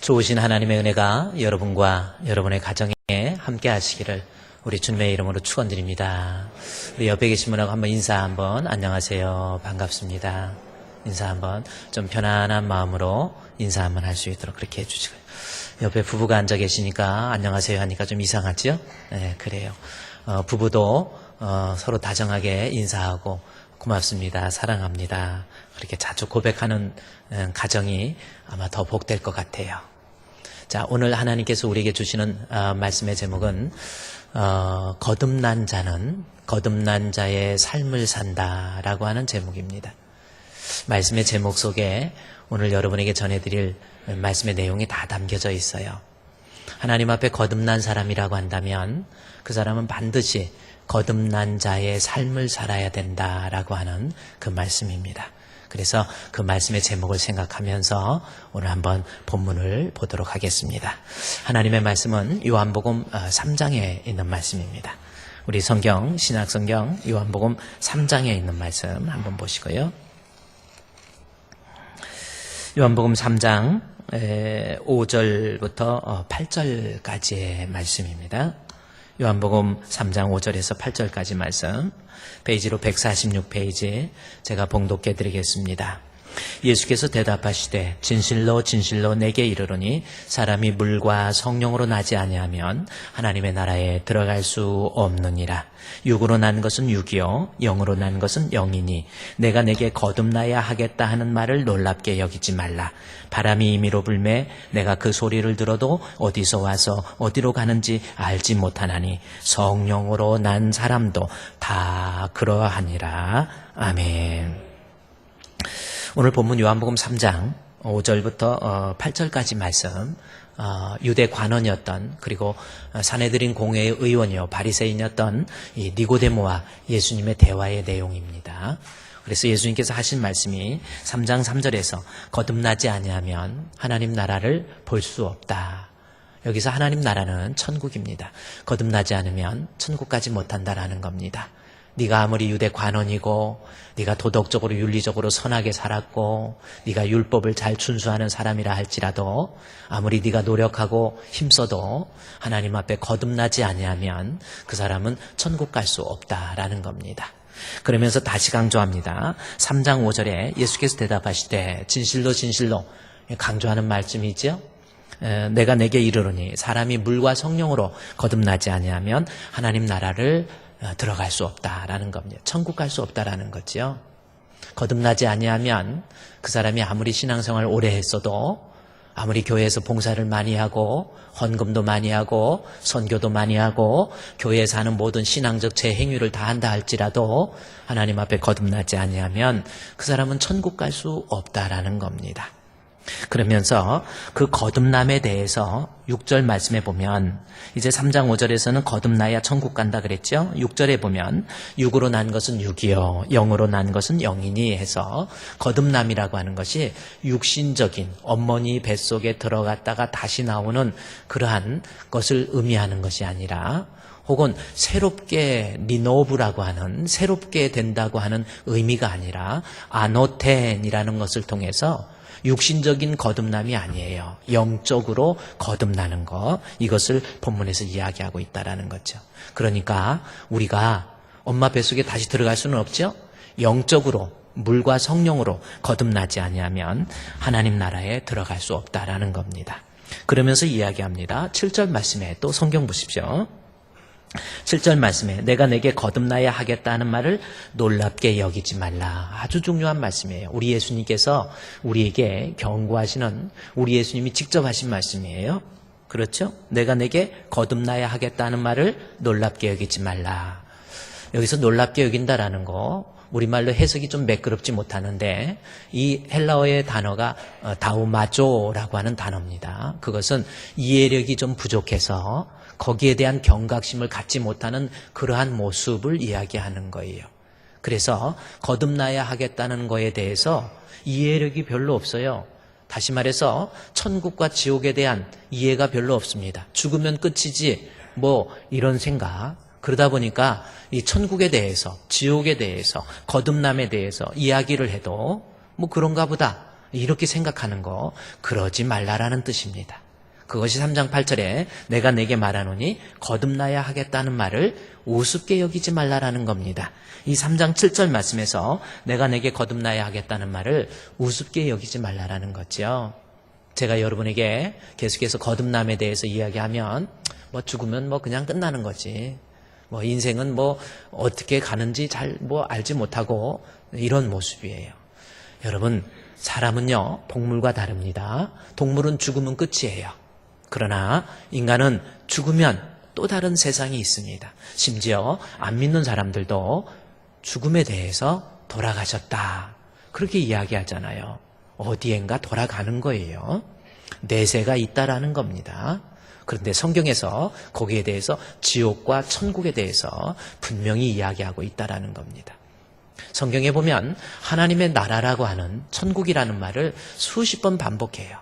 좋으신 하나님의 은혜가 여러분과 여러분의 가정에 함께 하시기를 우리 주님의 이름으로 축원드립니다. 우리 옆에 계신 분하고 한번 인사 한번 안녕하세요. 반갑습니다. 인사 한번 좀 편안한 마음으로 인사 한번 할 수 있도록 그렇게 해주시고요. 옆에 부부가 앉아 계시니까 안녕하세요 하니까 좀 이상하죠? 네, 그래요. 부부도 서로 다정하게 인사하고 고맙습니다. 사랑합니다. 그렇게 자주 고백하는 가정이 아마 더 복될 것 같아요. 자, 오늘 하나님께서 우리에게 주시는 말씀의 제목은 거듭난 자는 거듭난 자의 삶을 산다라고 하는 제목입니다. 말씀의 제목 속에 오늘 여러분에게 전해드릴 말씀의 내용이 다 담겨져 있어요. 하나님 앞에 거듭난 사람이라고 한다면 그 사람은 반드시 거듭난 자의 삶을 살아야 된다라고 하는 그 말씀입니다. 그래서 그 말씀의 제목을 생각하면서 오늘 한번 본문을 보도록 하겠습니다. 하나님의 말씀은 요한복음 3장에 있는 말씀입니다. 우리 성경, 신약성경 요한복음 3장에 있는 말씀 한번 보시고요. 요한복음 3장 5절부터 8절까지의 말씀입니다. 요한복음 3장 5절에서 8절까지 말씀, 페이지로 146페이지 제가 봉독해 드리겠습니다. 예수께서 대답하시되 진실로 진실로 내게 이르노니 사람이 물과 성령으로 나지 아니하면 하나님의 나라에 들어갈 수 없느니라. 육으로 난 것은 육이요 영으로 난 것은 영이니 내가 내게 거듭나야 하겠다 하는 말을 놀랍게 여기지 말라. 바람이 임의로 불매 내가 그 소리를 들어도 어디서 와서 어디로 가는지 알지 못하나니 성령으로 난 사람도 다 그러하니라. 아멘. 오늘 본문 요한복음 3장 5절부터 8절까지 말씀, 유대 관원이었던 그리고 사내들인 공회의 의원이요 바리새인이었던 이 니고데모와 예수님의 대화의 내용입니다. 그래서 예수님께서 하신 말씀이 3장 3절에서 거듭나지 아니하면 하나님 나라를 볼 수 없다. 여기서 하나님 나라는 천국입니다. 거듭나지 않으면 천국 가지 못한다라는 겁니다. 네가 아무리 유대 관원이고 네가 도덕적으로 윤리적으로 선하게 살았고 네가 율법을 잘 준수하는 사람이라 할지라도 아무리 네가 노력하고 힘써도 하나님 앞에 거듭나지 아니하면 그 사람은 천국 갈 수 없다라는 겁니다. 그러면서 다시 강조합니다. 3장 5절에 예수께서 대답하시되 진실로 진실로 강조하는 말씀이죠. 내가 내게 이르노니 사람이 물과 성령으로 거듭나지 아니하면 하나님 나라를 들어갈 수 없다라는 겁니다. 천국 갈 수 없다라는 거죠. 거듭나지 아니하면 그 사람이 아무리 신앙생활을 오래 했어도 아무리 교회에서 봉사를 많이 하고 헌금도 많이 하고 선교도 많이 하고 교회에서 하는 모든 신앙적 재행위를 다 한다 할지라도 하나님 앞에 거듭나지 아니하면 그 사람은 천국 갈 수 없다라는 겁니다. 그러면서 그 거듭남에 대해서 6절 말씀에 보면 이제 3장 5절에서는 거듭나야 천국 간다 그랬죠. 6절에 보면 육으로 난 것은 육이요 영으로 난 것은 영이니 해서 거듭남이라고 하는 것이 육신적인 어머니 뱃속에 들어갔다가 다시 나오는 그러한 것을 의미하는 것이 아니라 혹은 새롭게 리노브라고 하는 새롭게 된다고 하는 의미가 아니라 아노텐이라는 것을 통해서 육신적인 거듭남이 아니에요. 영적으로 거듭나는 것, 이것을 본문에서 이야기하고 있다라는 거죠. 그러니까 우리가 엄마 뱃속에 다시 들어갈 수는 없죠. 영적으로 물과 성령으로 거듭나지 아니하면 하나님 나라에 들어갈 수 없다라는 겁니다. 그러면서 이야기합니다. 7절 말씀에 또 성경 보십시오. 7절 말씀에 내가 내게 거듭나야 하겠다 하는 말을 놀랍게 여기지 말라. 아주 중요한 말씀이에요. 우리 예수님께서 우리에게 경고하시는 우리 예수님이 직접 하신 말씀이에요. 그렇죠? 내가 내게 거듭나야 하겠다 하는 말을 놀랍게 여기지 말라. 여기서 놀랍게 여긴다라는 거 우리말로 해석이 좀 매끄럽지 못하는데 이 헬라어의 단어가 다우마조라고 하는 단어입니다. 그것은 이해력이 좀 부족해서 거기에 대한 경각심을 갖지 못하는 그러한 모습을 이야기하는 거예요. 그래서 거듭나야 하겠다는 거에 대해서 이해력이 별로 없어요. 다시 말해서 천국과 지옥에 대한 이해가 별로 없습니다. 죽으면 끝이지 뭐 이런 생각. 그러다 보니까 이 천국에 대해서 지옥에 대해서 거듭남에 대해서 이야기를 해도 뭐 그런가 보다 이렇게 생각하는 거 그러지 말라라는 뜻입니다. 그것이 3장 8절에 내가 내게 말하노니 거듭나야 하겠다는 말을 우습게 여기지 말라라는 겁니다. 이 3장 7절 말씀에서 내가 내게 거듭나야 하겠다는 말을 우습게 여기지 말라라는 거죠. 제가 여러분에게 계속해서 거듭남에 대해서 이야기하면 뭐 죽으면 뭐 그냥 끝나는 거지. 뭐 인생은 뭐 어떻게 가는지 잘 뭐 알지 못하고 이런 모습이에요. 여러분, 사람은요 동물과 다릅니다. 동물은 죽으면 끝이에요. 그러나 인간은 죽으면 또 다른 세상이 있습니다. 심지어 안 믿는 사람들도 죽음에 대해서 돌아가셨다, 그렇게 이야기하잖아요. 어디엔가 돌아가는 거예요. 내세가 있다라는 겁니다. 그런데 성경에서 거기에 대해서 지옥과 천국에 대해서 분명히 이야기하고 있다라는 겁니다. 성경에 보면 하나님의 나라라고 하는 천국이라는 말을 수십 번 반복해요.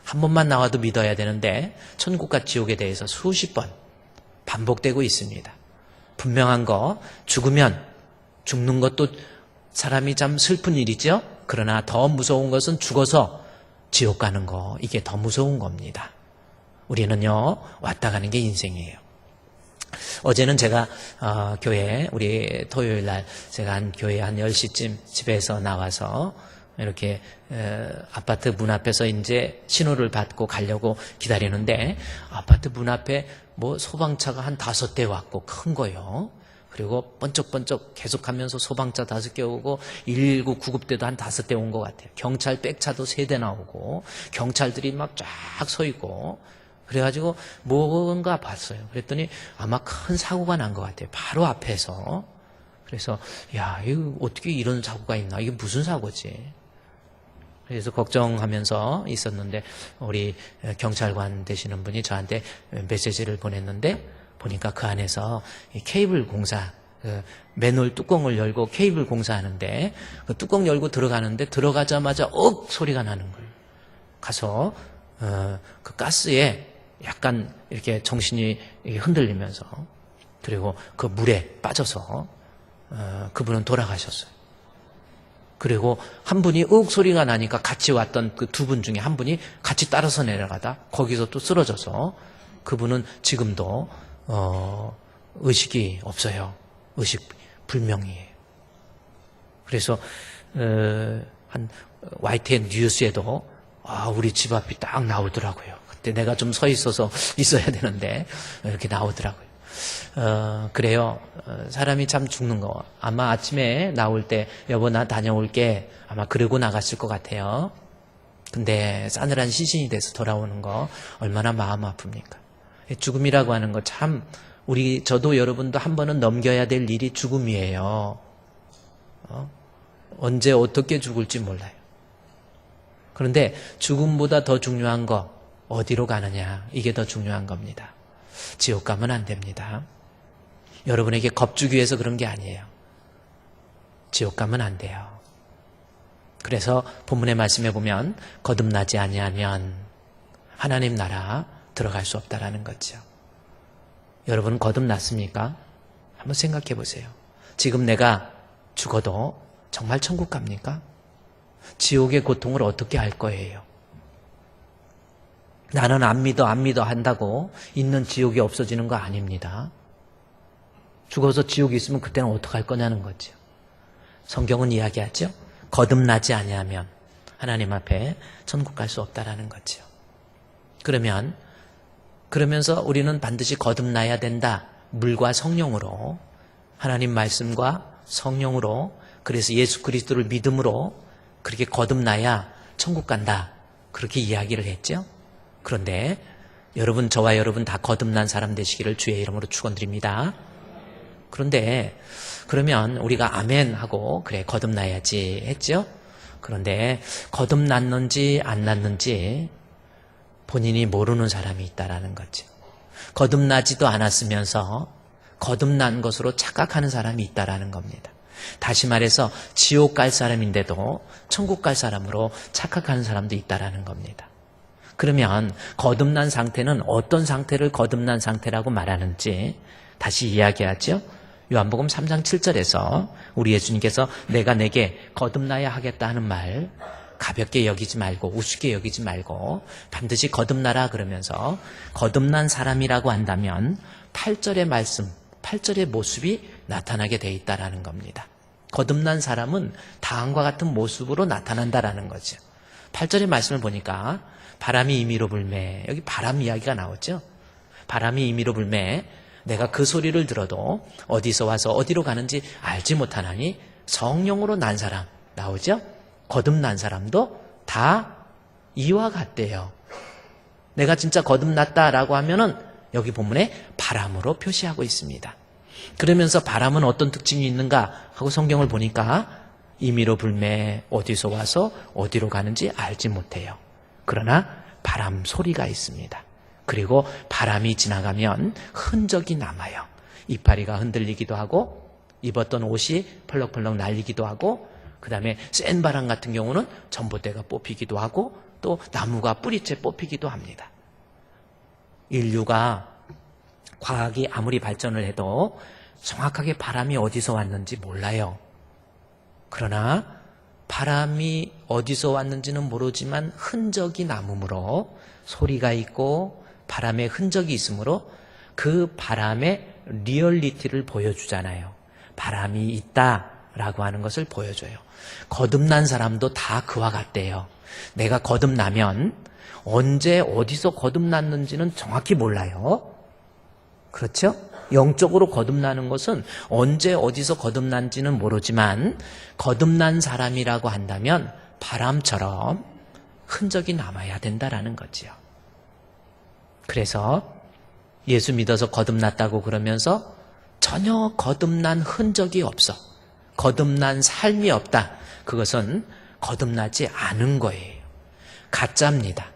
한 번만 나와도 믿어야 되는데 천국과 지옥에 대해서 수십 번 반복되고 있습니다. 분명한 거, 죽으면 죽는 것도 사람이 참 슬픈 일이죠. 그러나 더 무서운 것은 죽어서 지옥 가는 거, 이게 더 무서운 겁니다. 우리는요 왔다 가는 게 인생이에요. 어제는 제가 교회, 우리 토요일 날 제가 교회 한 10시쯤 집에서 나와서 이렇게 아파트 문 앞에서 이제 신호를 받고 가려고 기다리는데 아파트 문 앞에 뭐 소방차가 한 5대 왔고, 큰 거요. 그리고 번쩍번쩍 계속하면서 소방차 5개 오고 119 구급대도 한 5대 온 것 같아요. 경찰 백차도 3대 나오고 경찰들이 막 쫙 서 있고, 그래가지고 뭔가 봤어요. 그랬더니 아마 큰 사고가 난 것 같아요. 바로 앞에서. 그래서 야, 이거 어떻게 이런 사고가 있나? 이게 무슨 사고지? 그래서 걱정하면서 있었는데 우리 경찰관 되시는 분이 저한테 메시지를 보냈는데 보니까 그 안에서 케이블 공사, 맨홀 뚜껑을 열고 케이블 공사하는데 그 뚜껑 열고 들어가는데 들어가자마자 소리가 나는 거예요. 가서 그 가스에 약간 이렇게 정신이 흔들리면서, 그리고 그 물에 빠져서 그분은 돌아가셨어요. 그리고 한 분이 소리가 나니까 같이 왔던 그 2분 중에 한 분이 같이 따라서 내려가다 거기서 또 쓰러져서 그분은 지금도 의식이 없어요. 의식 불명이에요. 그래서 한 YTN 뉴스에도 우리 집 앞이 딱 나오더라고요. 그때 내가 좀 서 있어야 되는데 이렇게 나오더라고요. 그래요. 사람이 참 죽는 거. 아마 아침에 나올 때 여보 나 다녀올게, 아마 그러고 나갔을 것 같아요. 근데 싸늘한 시신이 돼서 돌아오는 거 얼마나 마음 아픕니까? 죽음이라고 하는 거 참 저도 여러분도 한 번은 넘겨야 될 일이 죽음이에요. 언제 어떻게 죽을지 몰라요. 그런데 죽음보다 더 중요한 거, 어디로 가느냐, 이게 더 중요한 겁니다. 지옥 가면 안 됩니다. 여러분에게 겁주기 위해서 그런 게 아니에요. 지옥 가면 안 돼요. 그래서 본문의 말씀에 보면 거듭나지 아니하면 하나님 나라 들어갈 수 없다라는 거죠. 여러분 거듭났습니까? 한번 생각해 보세요. 지금 내가 죽어도 정말 천국 갑니까? 지옥의 고통을 어떻게 알 거예요? 나는 안 믿어 한다고 있는 지옥이 없어지는 거 아닙니다. 죽어서 지옥이 있으면 그때는 어떡할 거냐는 거죠. 성경은 이야기하죠. 거듭나지 아니하면 하나님 앞에 천국 갈 수 없다라는 거죠. 그러면서 우리는 반드시 거듭나야 된다. 물과 성령으로, 하나님 말씀과 성령으로, 그래서 예수 그리스도를 믿음으로 그렇게 거듭나야 천국 간다. 그렇게 이야기를 했죠. 그런데 여러분, 저와 여러분 다 거듭난 사람 되시기를 주의 이름으로 축원드립니다. 그런데 그러면 우리가 아멘 하고 그래 거듭나야지 했죠. 그런데 거듭났는지 안 났는지 본인이 모르는 사람이 있다라는 거죠. 거듭나지도 않았으면서 거듭난 것으로 착각하는 사람이 있다라는 겁니다. 다시 말해서 지옥 갈 사람인데도 천국 갈 사람으로 착각하는 사람도 있다라는 겁니다. 그러면 거듭난 상태는 어떤 상태를 거듭난 상태라고 말하는지 다시 이야기하죠. 요한복음 3장 7절에서 우리 예수님께서 내가 내게 거듭나야 하겠다 하는 말, 가볍게 여기지 말고 우습게 여기지 말고 반드시 거듭나라 그러면서 거듭난 사람이라고 한다면 8절의 말씀, 8절의 모습이 나타나게 돼 있다라는 겁니다. 거듭난 사람은 다음과 같은 모습으로 나타난다라는 거죠. 8절의 말씀을 보니까 바람이 임의로 불매, 여기 바람 이야기가 나오죠. 바람이 임의로 불매, 내가 그 소리를 들어도 어디서 와서 어디로 가는지 알지 못하나니 성령으로 난 사람 나오죠. 거듭난 사람도 다 이와 같대요. 내가 진짜 거듭났다라고 하면은 여기 본문에 바람으로 표시하고 있습니다. 그러면서 바람은 어떤 특징이 있는가 하고 성경을 보니까 임의로 불매, 어디서 와서 어디로 가는지 알지 못해요. 그러나 바람 소리가 있습니다. 그리고 바람이 지나가면 흔적이 남아요. 이파리가 흔들리기도 하고 입었던 옷이 펄럭펄럭 날리기도 하고 그 다음에 센 바람 같은 경우는 전봇대가 뽑히기도 하고 또 나무가 뿌리채 뽑히기도 합니다. 인류가 과학이 아무리 발전을 해도 정확하게 바람이 어디서 왔는지 몰라요. 그러나 바람이 어디서 왔는지는 모르지만 흔적이 남으므로 소리가 있고 바람의 흔적이 있으므로 그 바람의 리얼리티를 보여주잖아요. 바람이 있다라고 하는 것을 보여줘요. 거듭난 사람도 다 그와 같대요. 내가 거듭나면 언제 어디서 거듭났는지는 정확히 몰라요. 그렇죠? 영적으로 거듭나는 것은 언제 어디서 거듭난지는 모르지만 거듭난 사람이라고 한다면 바람처럼 흔적이 남아야 된다라는 거지요. 그래서 예수 믿어서 거듭났다고 그러면서 전혀 거듭난 흔적이 없어. 거듭난 삶이 없다. 그것은 거듭나지 않은 거예요. 가짜입니다.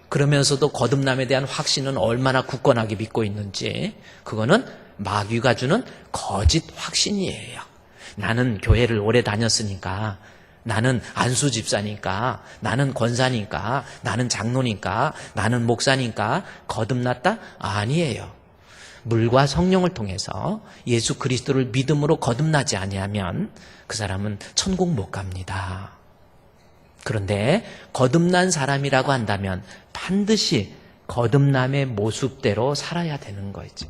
그러면서도 거듭남에 대한 확신은 얼마나 굳건하게 믿고 있는지 그거는 마귀가 주는 거짓 확신이에요. 나는 교회를 오래 다녔으니까, 나는 안수 집사니까, 나는 권사니까, 나는 장로니까, 나는 목사니까 거듭났다? 아니에요. 물과 성령을 통해서 예수 그리스도를 믿음으로 거듭나지 아니하면 그 사람은 천국 못 갑니다. 그런데 거듭난 사람이라고 한다면 반드시 거듭남의 모습대로 살아야 되는 거죠.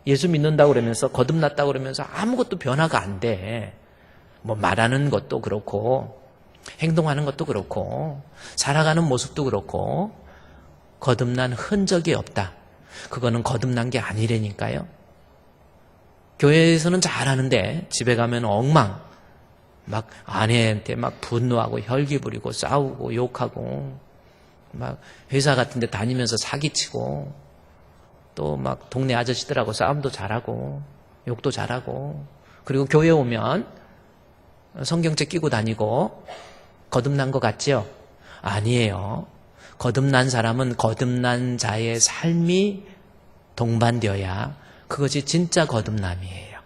예수 믿는다고 그러면서 거듭났다고 그러면서 아무것도 변화가 안 돼. 뭐 말하는 것도 그렇고 행동하는 것도 그렇고 살아가는 모습도 그렇고 거듭난 흔적이 없다. 그거는 거듭난 게 아니라니까요. 교회에서는 잘하는데 집에 가면 엉망. 막 아내한테 막 분노하고 혈기 부리고 싸우고 욕하고 막 회사 같은 데 다니면서 사기치고 또 막 동네 아저씨들하고 싸움도 잘하고 욕도 잘하고 그리고 교회 오면 성경책 끼고 다니고 거듭난 것 같지요? 아니에요. 거듭난 사람은 거듭난 자의 삶이 동반되어야 그것이 진짜 거듭남이에요.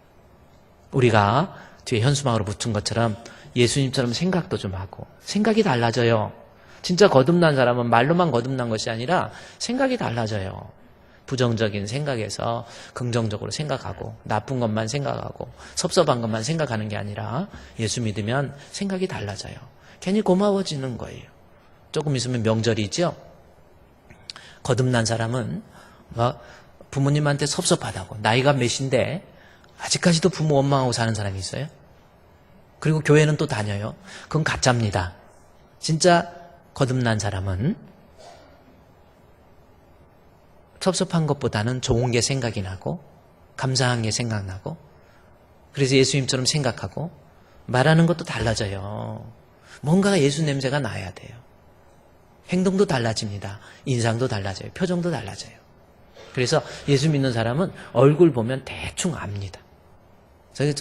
우리가 뒤에 현수막으로 붙은 것처럼 예수님처럼 생각도 좀 하고 생각이 달라져요. 진짜 거듭난 사람은 말로만 거듭난 것이 아니라 생각이 달라져요. 부정적인 생각에서 긍정적으로 생각하고 나쁜 것만 생각하고 섭섭한 것만 생각하는 게 아니라 예수 믿으면 생각이 달라져요. 괜히 고마워지는 거예요. 조금 있으면 명절이죠. 거듭난 사람은 막 부모님한테 섭섭하다고 나이가 몇인데 아직까지도 부모 원망하고 사는 사람이 있어요. 그리고 교회는 또 다녀요. 그건 가짜입니다. 진짜 거듭난 사람은 섭섭한 것보다는 좋은 게 생각이 나고 감사한 게 생각나고 그래서 예수님처럼 생각하고 말하는 것도 달라져요. 뭔가가 예수 냄새가 나야 돼요. 행동도 달라집니다. 인상도 달라져요. 표정도 달라져요. 그래서 예수 믿는 사람은 얼굴 보면 대충 압니다.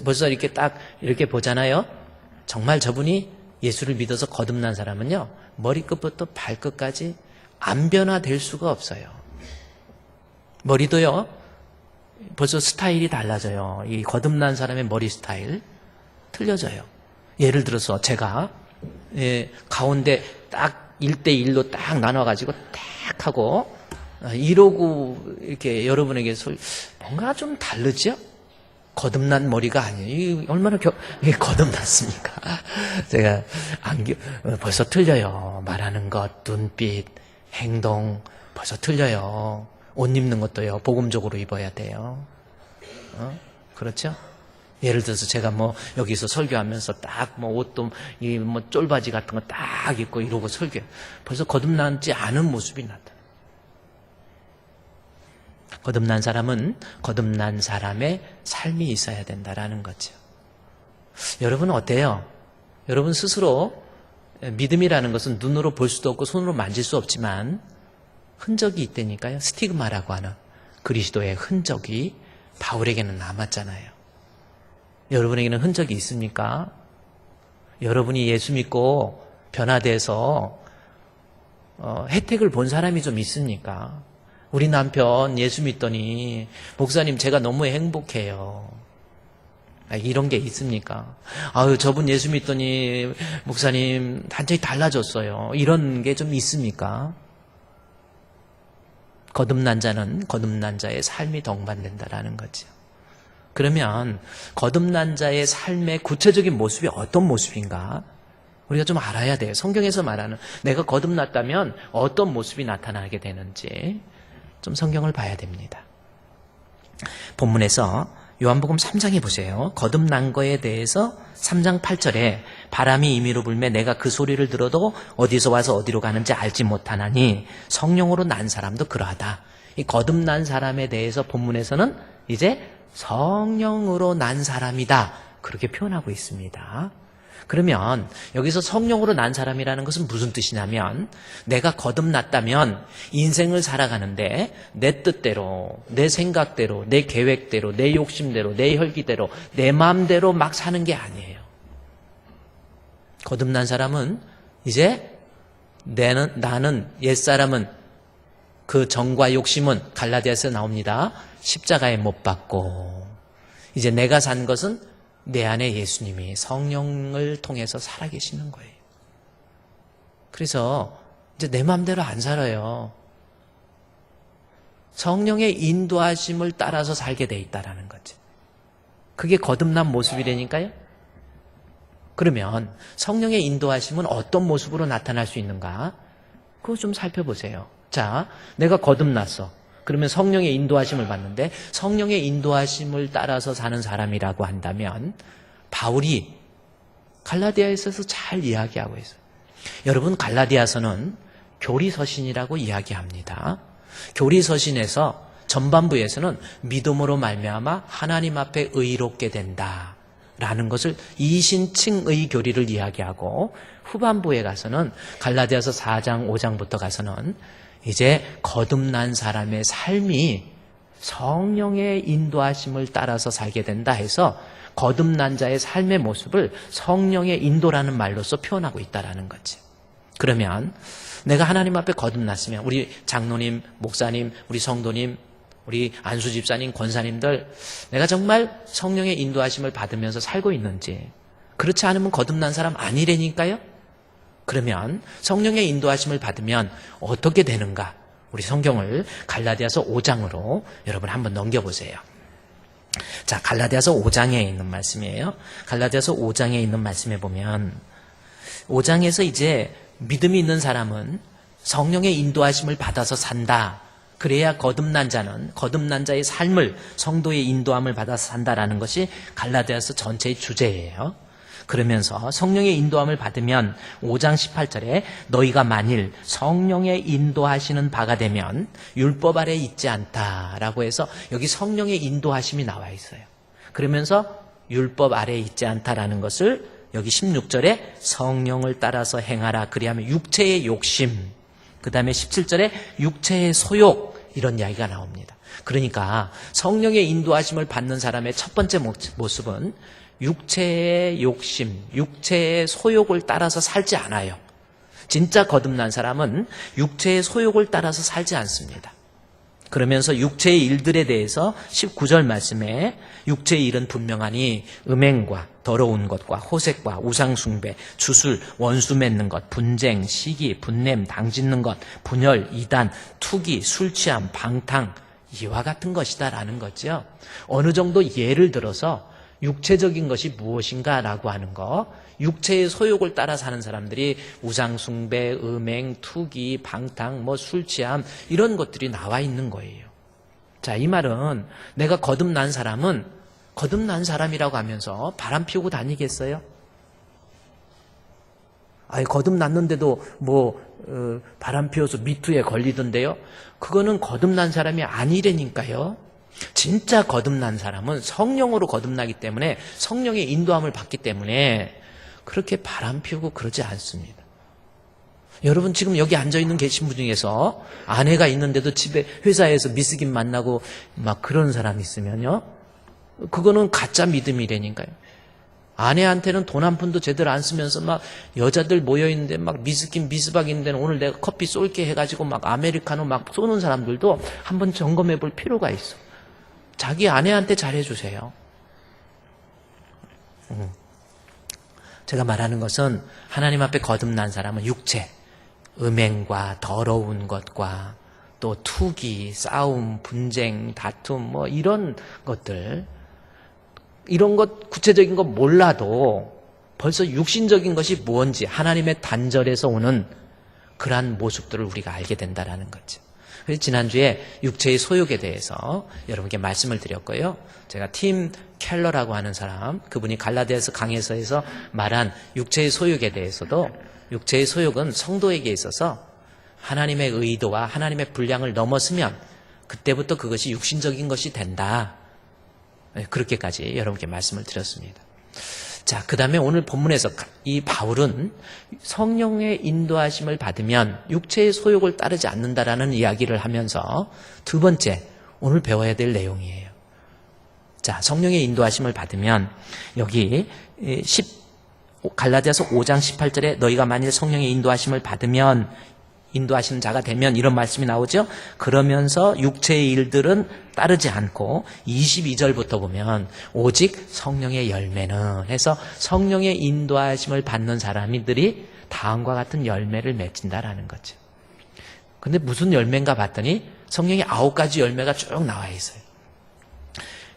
벌써 이렇게 딱 이렇게 보잖아요. 정말 저분이 예수를 믿어서 거듭난 사람은요. 머리끝부터 발끝까지 안 변화될 수가 없어요. 머리도요. 벌써 스타일이 달라져요. 이 거듭난 사람의 머리 스타일 틀려져요. 예를 들어서 제가 가운데 딱 1대1로 딱 나눠가지고 딱 하고 이러고 이렇게 여러분에게 뭔가 좀 다르죠? 거듭난 머리가 아니에요. 얼마나 거듭났습니까? 제가 벌써 틀려요. 말하는 것, 눈빛, 행동 벌써 틀려요. 옷 입는 것도요. 복음적으로 입어야 돼요. 그렇죠? 예를 들어서 제가 여기서 설교하면서 딱 옷도 쫄바지 같은 거 딱 입고 이러고 설교. 벌써 거듭나지 않은 모습이 나타나. 거듭난 사람은 거듭난 사람의 삶이 있어야 된다라는 거죠. 여러분은 어때요? 여러분 스스로 믿음이라는 것은 눈으로 볼 수도 없고 손으로 만질 수 없지만 흔적이 있다니까요. 스티그마라고 하는 그리스도의 흔적이 바울에게는 남았잖아요. 여러분에게는 흔적이 있습니까? 여러분이 예수 믿고 변화돼서 혜택을 본 사람이 좀 있습니까? 우리 남편 예수 믿더니 목사님 제가 너무 행복해요. 이런 게 있습니까? 아유 저분 예수 믿더니 목사님 완전히 달라졌어요. 이런 게 좀 있습니까? 거듭난 자는 거듭난 자의 삶이 동반된다라는 거죠. 그러면 거듭난 자의 삶의 구체적인 모습이 어떤 모습인가? 우리가 좀 알아야 돼요. 성경에서 말하는 내가 거듭났다면 어떤 모습이 나타나게 되는지 좀 성경을 봐야 됩니다. 본문에서 요한복음 3장에 보세요. 거듭난 거에 대해서 3장 8절에 바람이 임의로 불매 내가 그 소리를 들어도 어디서 와서 어디로 가는지 알지 못하나니 성령으로 난 사람도 그러하다. 이 거듭난 사람에 대해서 본문에서는 이제 성령으로 난 사람이다. 그렇게 표현하고 있습니다. 그러면 여기서 성령으로 난 사람이라는 것은 무슨 뜻이냐면 내가 거듭났다면 인생을 살아가는데 내 뜻대로, 내 생각대로, 내 계획대로, 내 욕심대로, 내 혈기대로, 내 마음대로 막 사는 게 아니에요. 거듭난 사람은 이제 나는 옛사람은 그 정과 욕심은 갈라디아서에 나옵니다. 십자가에 못 박고 이제 내가 산 것은 내 안에 예수님이 성령을 통해서 살아계시는 거예요. 그래서 이제 내 마음대로 안 살아요. 성령의 인도하심을 따라서 살게 돼 있다라는 거죠. 그게 거듭난 모습이라니까요. 그러면 성령의 인도하심은 어떤 모습으로 나타날 수 있는가? 그거 좀 살펴보세요. 자, 내가 거듭났어. 그러면 성령의 인도하심을 받는데 성령의 인도하심을 따라서 사는 사람이라고 한다면 바울이 갈라디아에서 잘 이야기하고 있어요. 여러분 갈라디아서는 교리서신이라고 이야기합니다. 교리서신에서 전반부에서는 믿음으로 말미암아 하나님 앞에 의롭게 된다라는 것을 이신칭의 교리를 이야기하고 후반부에 가서는 갈라디아서 4장 5장부터 가서는 이제 거듭난 사람의 삶이 성령의 인도하심을 따라서 살게 된다 해서 거듭난 자의 삶의 모습을 성령의 인도라는 말로서 표현하고 있다는 거지. 그러면 내가 하나님 앞에 거듭났으면 우리 장로님, 목사님, 우리 성도님, 우리 안수 집사님, 권사님들 내가 정말 성령의 인도하심을 받으면서 살고 있는지 그렇지 않으면 거듭난 사람 아니라니까요. 그러면 성령의 인도하심을 받으면 어떻게 되는가? 우리 성경을 갈라디아서 5장으로 여러분 한번 넘겨보세요. 자, 갈라디아서 5장에 있는 말씀이에요. 갈라디아서 5장에 있는 말씀에 보면 5장에서 이제 믿음이 있는 사람은 성령의 인도하심을 받아서 산다. 그래야 거듭난 자는 거듭난 자의 삶을 성도의 인도함을 받아서 산다라는 것이 갈라디아서 전체의 주제예요. 그러면서 성령의 인도함을 받으면 5장 18절에 너희가 만일 성령의 인도하시는 바가 되면 율법 아래 있지 않다라고 해서 여기 성령의 인도하심이 나와 있어요. 그러면서 율법 아래 있지 않다라는 것을 여기 16절에 성령을 따라서 행하라. 그리하면 육체의 욕심, 그 다음에 17절에 육체의 소욕 이런 이야기가 나옵니다. 그러니까 성령의 인도하심을 받는 사람의 첫 번째 모습은 육체의 욕심, 육체의 소욕을 따라서 살지 않아요. 진짜 거듭난 사람은 육체의 소욕을 따라서 살지 않습니다. 그러면서 육체의 일들에 대해서 19절 말씀에 육체의 일은 분명하니 음행과 더러운 것과 호색과 우상숭배, 주술, 원수 맺는 것, 분쟁, 시기, 분냄, 당짓는 것, 분열, 이단, 투기, 술취함, 방탕 이와 같은 것이다라는 거죠. 어느 정도 예를 들어서 육체적인 것이 무엇인가라고 하는 거, 육체의 소욕을 따라 사는 사람들이 우상숭배, 음행, 투기, 방탕, 술 취함 이런 것들이 나와 있는 거예요. 자, 이 말은 내가 거듭난 사람은 거듭난 사람이라고 하면서 바람 피우고 다니겠어요? 아니, 거듭났는데도 바람 피워서 미투에 걸리던데요? 그거는 거듭난 사람이 아니라니까요. 진짜 거듭난 사람은 성령으로 거듭나기 때문에 성령의 인도함을 받기 때문에 그렇게 바람 피우고 그러지 않습니다. 여러분 지금 여기 앉아있는 계신 분 중에서 아내가 있는데도 집에 회사에서 미스김 만나고 막 그런 사람 있으면요, 그거는 가짜 믿음이라니까요. 아내한테는 돈 한 푼도 제대로 안 쓰면서 막 여자들 모여있는데 막 미스김 미스박인데 오늘 내가 커피 쏠게 해가지고 막 아메리카노 막 쏘는 사람들도 한번 점검해 볼 필요가 있어. 자기 아내한테 잘해주세요. 제가 말하는 것은 하나님 앞에 거듭난 사람은 육체, 음행과 더러운 것과 또 투기, 싸움, 분쟁, 다툼 이런 것들, 이런 것 구체적인 거 몰라도 벌써 육신적인 것이 무언지 하나님의 단절에서 오는 그러한 모습들을 우리가 알게 된다라는 거죠. 그래서 지난주에 육체의 소욕에 대해서 여러분께 말씀을 드렸고요. 제가 팀 켈러라고 하는 사람, 그분이 갈라디아서 강해서에서 말한 육체의 소욕에 대해서도 육체의 소욕은 성도에게 있어서 하나님의 의도와 하나님의 분량을 넘어서면 그때부터 그것이 육신적인 것이 된다. 그렇게까지 여러분께 말씀을 드렸습니다. 자, 그 다음에 오늘 본문에서 이 바울은 성령의 인도하심을 받으면 육체의 소욕을 따르지 않는다라는 이야기를 하면서 두 번째 오늘 배워야 될 내용이에요. 자, 성령의 인도하심을 받으면 여기 갈라디아서 5장 18절에 너희가 만일 성령의 인도하심을 받으면, 인도하시는 자가 되면 이런 말씀이 나오죠. 그러면서 육체의 일들은 따르지 않고 22절부터 보면 오직 성령의 열매는 해서 성령의 인도하심을 받는 사람들이 다음과 같은 열매를 맺힌다라는 거죠. 근데 무슨 열매인가 봤더니 성령의 9가지 열매가 쭉 나와 있어요.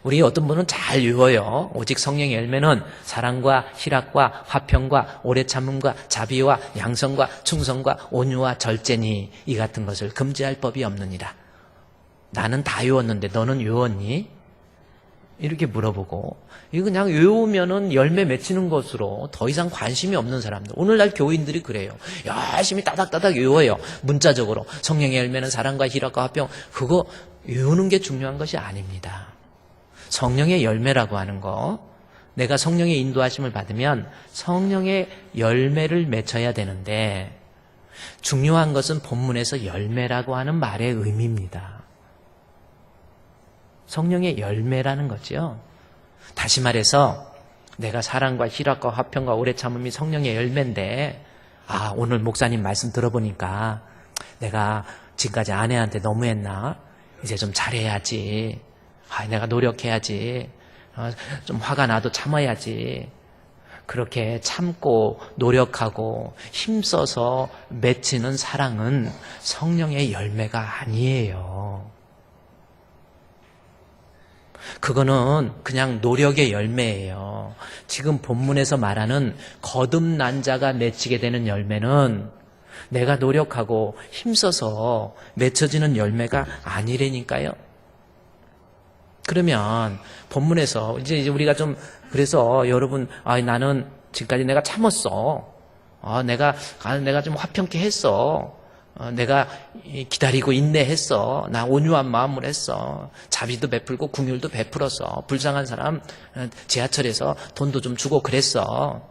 우리 어떤 분은 잘 외워요. 오직 성령의 열매는 사랑과 희락과 화평과 오래 참음과 자비와 양성과 충성과 온유와 절제니 이 같은 것을 금지할 법이 없느니라. 나는 다 외웠는데 너는 외웠니? 이렇게 물어보고, 이거 그냥 외우면은 열매 맺히는 것으로 더 이상 관심이 없는 사람들. 오늘날 교인들이 그래요. 열심히 따닥따닥 외워요. 문자적으로. 성령의 열매는 사랑과 희락과 화평. 그거 외우는 게 중요한 것이 아닙니다. 성령의 열매라고 하는 거, 내가 성령의 인도하심을 받으면 성령의 열매를 맺어야 되는데 중요한 것은 본문에서 열매라고 하는 말의 의미입니다. 성령의 열매라는 거죠. 다시 말해서 내가 사랑과 희락과 화평과 오래 참음이 성령의 열매인데, 오늘 목사님 말씀 들어보니까 내가 지금까지 아내한테 너무했나? 이제 좀 잘해야지. 내가 노력해야지. 좀 화가 나도 참아야지. 그렇게 참고 노력하고 힘써서 맺히는 사랑은 성령의 열매가 아니에요. 그거는 그냥 노력의 열매예요. 지금 본문에서 말하는 거듭난 자가 맺히게 되는 열매는 내가 노력하고 힘써서 맺혀지는 열매가 아니라니까요. 그러면 본문에서 이제 우리가 좀, 그래서 여러분, 나는 지금까지 내가 참았어. 내가 좀 화평케 했어. 내가 기다리고 인내했어. 나 온유한 마음을 했어. 자비도 베풀고 긍휼도 베풀었어. 불쌍한 사람 지하철에서 돈도 좀 주고 그랬어.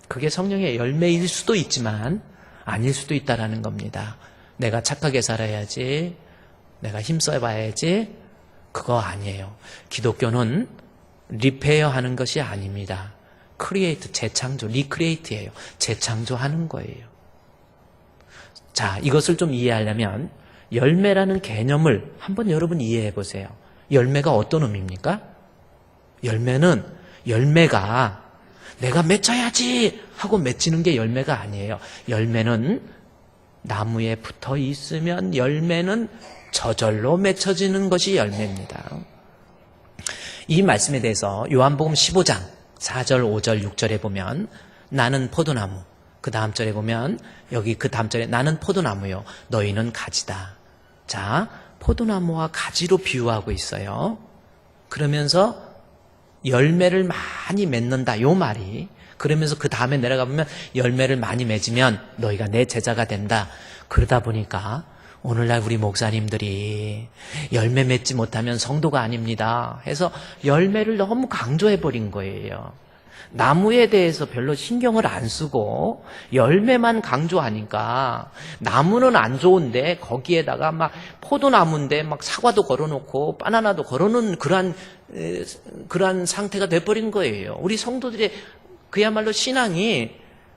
그게 성령의 열매일 수도 있지만 아닐 수도 있다라는 겁니다. 내가 착하게 살아야지. 내가 힘써봐야지. 그거 아니에요. 기독교는 리페어 하는 것이 아닙니다. 크리에이트, 재창조, 리크리에이트예요. 재창조하는 거예요. 자, 이것을 좀 이해하려면 열매라는 개념을 한번 여러분 이해해 보세요. 열매가 어떤 의미입니까? 열매가 내가 맺어야지 하고 맺히는 게 열매가 아니에요. 열매는 나무에 붙어 있으면 열매는 저절로 맺혀지는 것이 열매입니다. 이 말씀에 대해서 요한복음 15장 4절, 5절, 6절에 보면 나는 포도나무, 그 다음 절에 보면 여기 그 다음 절에 나는 포도나무요 너희는 가지다. 자, 포도나무와 가지로 비유하고 있어요. 그러면서 열매를 많이 맺는다 요 말이, 그러면서 그 다음에 내려가 보면 열매를 많이 맺으면 너희가 내 제자가 된다. 그러다 보니까 오늘날 우리 목사님들이 열매 맺지 못하면 성도가 아닙니다 해서 열매를 너무 강조해버린 거예요. 나무에 대해서 별로 신경을 안 쓰고 열매만 강조하니까 나무는 안 좋은데 거기에다가 막 포도나무인데 막 사과도 걸어놓고 바나나도 걸어놓은 그러한 상태가 돼버린 거예요. 우리 성도들의 그야말로 신앙이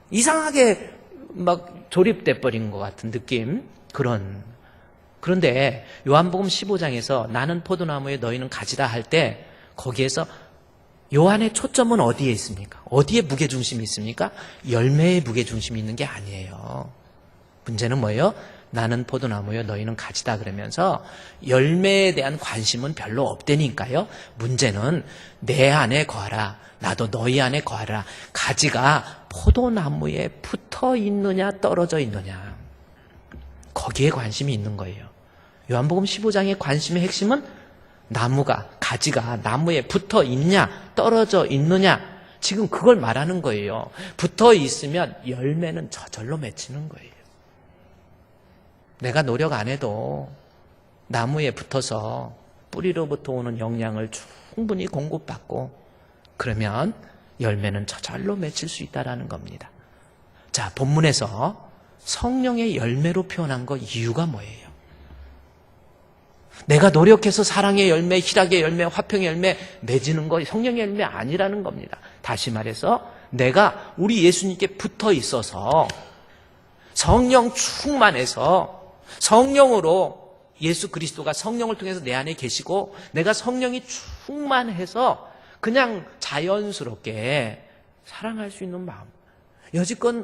이상하게 막 조립돼 버린 것 같은 느낌, 그런데 요한복음 15장에서 나는 포도나무에 너희는 가지다 할 때 거기에서 요한의 초점은 어디에 있습니까? 어디에 무게중심이 있습니까? 열매에 무게중심이 있는 게 아니에요. 문제는 뭐예요? 나는 포도나무요 너희는 가지다 그러면서 열매에 대한 관심은 별로 없다니까요. 문제는 내 안에 거하라, 나도 너희 안에 거하라. 가지가 포도나무에 붙어 있느냐 떨어져 있느냐, 거기에 관심이 있는 거예요. 요한복음 15장의 관심의 핵심은 나무가, 가지가 나무에 붙어 있냐 떨어져 있느냐, 지금 그걸 말하는 거예요. 붙어 있으면 열매는 저절로 맺히는 거예요. 내가 노력 안 해도 나무에 붙어서 뿌리로부터 오는 영양을 충분히 공급받고 그러면 열매는 저절로 맺힐 수 있다는 겁니다. 자, 본문에서 성령의 열매로 표현한 거 이유가 뭐예요? 내가 노력해서 사랑의 열매, 희락의 열매, 화평의 열매 맺는 거 성령의 열매 아니라는 겁니다. 다시 말해서 내가 우리 예수님께 붙어 있어서 성령 충만해서 성령으로 예수 그리스도가 성령을 통해서 내 안에 계시고 내가 성령이 충만해서 그냥 자연스럽게 사랑할 수 있는 마음. 여지껏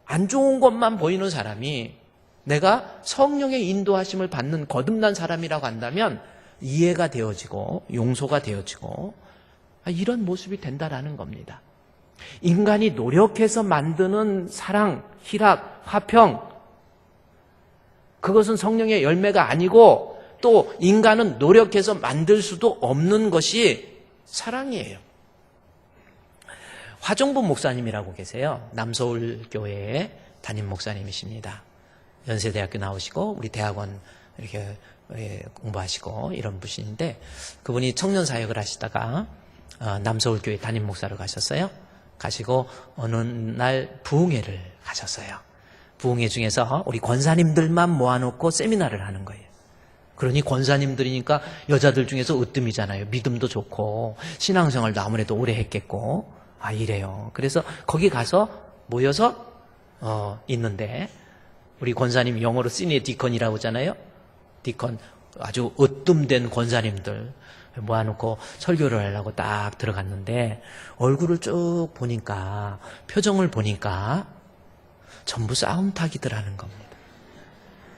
안 좋은 것만 보이는 사람이 내가 성령의 인도하심을 받는 거듭난 사람이라고 한다면 이해가 되어지고 용서가 되어지고 이런 모습이 된다라는 겁니다. 인간이 노력해서 만드는 사랑, 희락, 화평, 그것은 성령의 열매가 아니고 또 인간은 노력해서 만들 수도 없는 것이 사랑이에요. 화정부 목사님이라고 계세요. 남서울교회의 담임 목사님이십니다. 연세대학교 나오시고 우리 대학원 이렇게 공부하시고 이런 분인데 그분이 청년 사역을 하시다가 남서울교회 담임 목사로 가셨어요. 가시고 어느 날 부흥회를 가셨어요. 부흥회 중에서 우리 권사님들만 모아놓고 세미나를 하는 거예요. 그러니 권사님들이니까 여자들 중에서 으뜸이잖아요. 믿음도 좋고 신앙생활도 아무래도 오래 했겠고 이래요. 그래서 거기 가서 모여서 있는데 우리 권사님 영어로 시니어 디컨이라고 하잖아요. 디컨 아주 으뜸된 권사님들 모아놓고 설교를 하려고 딱 들어갔는데 얼굴을 쭉 보니까 표정을 보니까 전부 싸움타기들 하는 겁니다.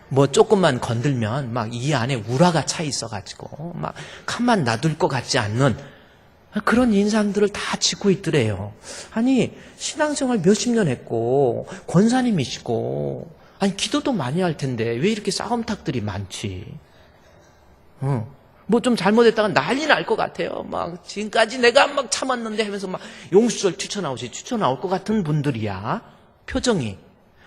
뭐 조금만 건들면 막 이 안에 우라가 차 있어가지고 막 가만 놔둘 것 같지 않는 그런 인상들을 다 짓고 있더래요. 아니 신앙생활 몇십 년 했고 권사님이시고 아니 기도도 많이 할 텐데 왜 이렇게 싸움탁들이 많지? 뭐 좀 잘못했다가 난리 날 것 같아요. 막 지금까지 내가 막 참았는데 하면서 막 용수절 튀쳐나올 것 같은 분들이야. 표정이.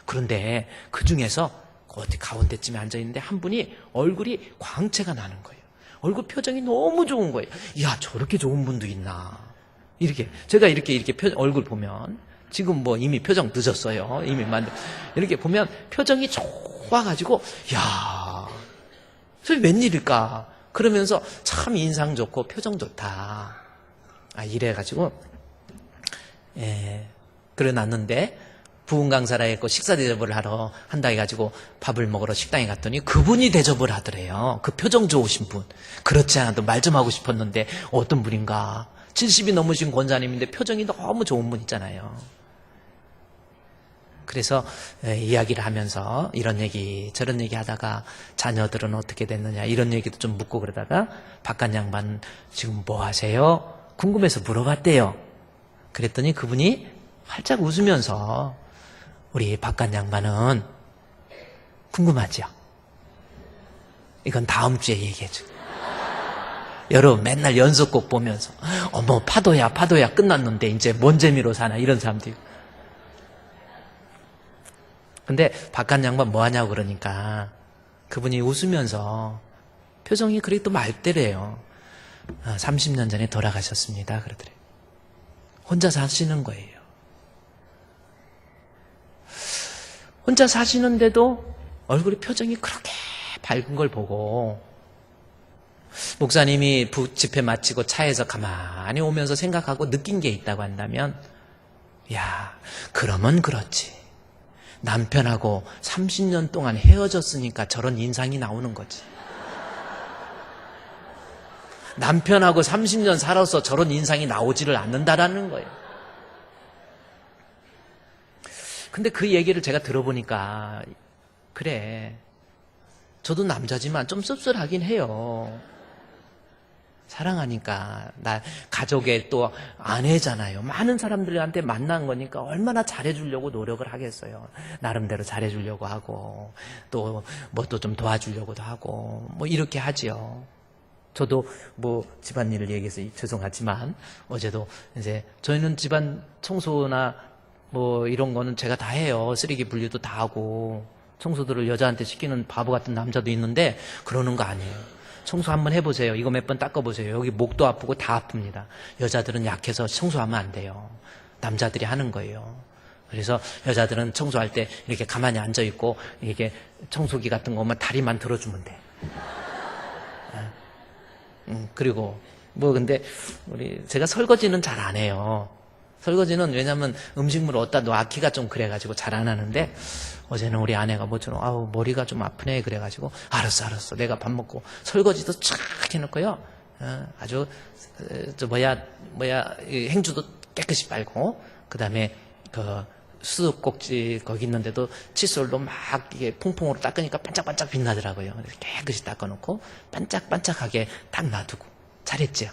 그런데 그 중에서 어디 가운데쯤에 앉아있는데 한 분이 얼굴이 광채가 나는 거예요. 얼굴 표정이 너무 좋은 거예요. 이야 저렇게 좋은 분도 있나. 이렇게 제가 이렇게 얼굴 보면 지금 뭐 이미 표정 늦었어요. 이렇게 보면 표정이 좋아가지고 야 저 웬일일까 그러면서 참 인상 좋고 표정 좋다 이래가지고 그래 놨는데 부흥 강사라 했고 식사 대접을 하러 한다 해가지고 밥을 먹으러 식당에 갔더니 그분이 대접을 하더래요. 그 표정 좋으신 분. 그렇지 않아도 말 좀 하고 싶었는데 어떤 분인가 70이 넘으신 권사님인데 표정이 너무 좋은 분 있잖아요. 그래서 이야기를 하면서 이런 얘기 저런 얘기 하다가 자녀들은 어떻게 됐느냐 이런 얘기도 좀 묻고 그러다가 바깥 양반 지금 뭐 하세요? 궁금해서 물어봤대요. 그랬더니 그분이 활짝 웃으면서 우리 바깥 양반은 궁금하죠? 이건 다음 주에 얘기해줘. 여러분 맨날 연속곡 보면서 어머 파도야 끝났는데 이제 뭔 재미로 사나 이런 사람들이. 근데 바깥 양반 뭐 하냐고 그러니까 그분이 웃으면서 표정이 그래도 맑대래요. 30년 전에 돌아가셨습니다 그러더래요. 혼자 사시는 거예요. 혼자 사시는데도 얼굴에 표정이 그렇게 밝은 걸 보고 목사님이 집회 마치고 차에서 가만히 오면서 생각하고 느낀 게 있다고 한다면 야 그러면 그렇지. 남편하고 30년 동안 헤어졌으니까 저런 인상이 나오는 거지. 남편하고 30년 살아서 저런 인상이 나오지를 않는다라는 거예요. 근데 그 얘기를 제가 들어보니까 그래 저도 남자지만 좀 씁쓸하긴 해요. 사랑하니까 나 가족의 또 아내잖아요. 많은 사람들한테 만난 거니까 얼마나 잘해주려고 노력을 하겠어요. 나름대로 잘해주려고 하고 또 뭐 또 좀 도와주려고도 하고 뭐 이렇게 하지요. 저도 뭐 집안일을 얘기해서 죄송하지만 어제도 이제 저희는 집안 청소나 뭐 이런 거는 제가 다 해요. 쓰레기 분리도 다 하고 청소들을 여자한테 시키는 바보 같은 남자도 있는데 그러는 거 아니에요. 청소 한번 해보세요. 이거 몇 번 닦아보세요. 여기 목도 아프고 다 아픕니다. 여자들은 약해서 청소하면 안 돼요. 남자들이 하는 거예요. 그래서 여자들은 청소할 때 이렇게 가만히 앉아있고 이렇게 청소기 같은 거 오면 다리만 들어주면 돼. 그리고 뭐 근데 제가 설거지는 잘 안 해요. 설거지는 왜냐면 음식물 어디다 놓기가 좀 그래가지고 잘 안 하는데 어제는 우리 아내가 뭐처럼 아우 머리가 좀 아프네 그래가지고 알았어 내가 밥 먹고 설거지도 쫙 해놓고요 아주 행주도 깨끗이 빨고 그다음에 그 수도꼭지 거기 있는데도 칫솔로 막 이게 퐁퐁으로 닦으니까 반짝반짝 빛나더라고요. 그래서 깨끗이 닦아놓고 반짝반짝하게 딱 놔두고 잘했죠.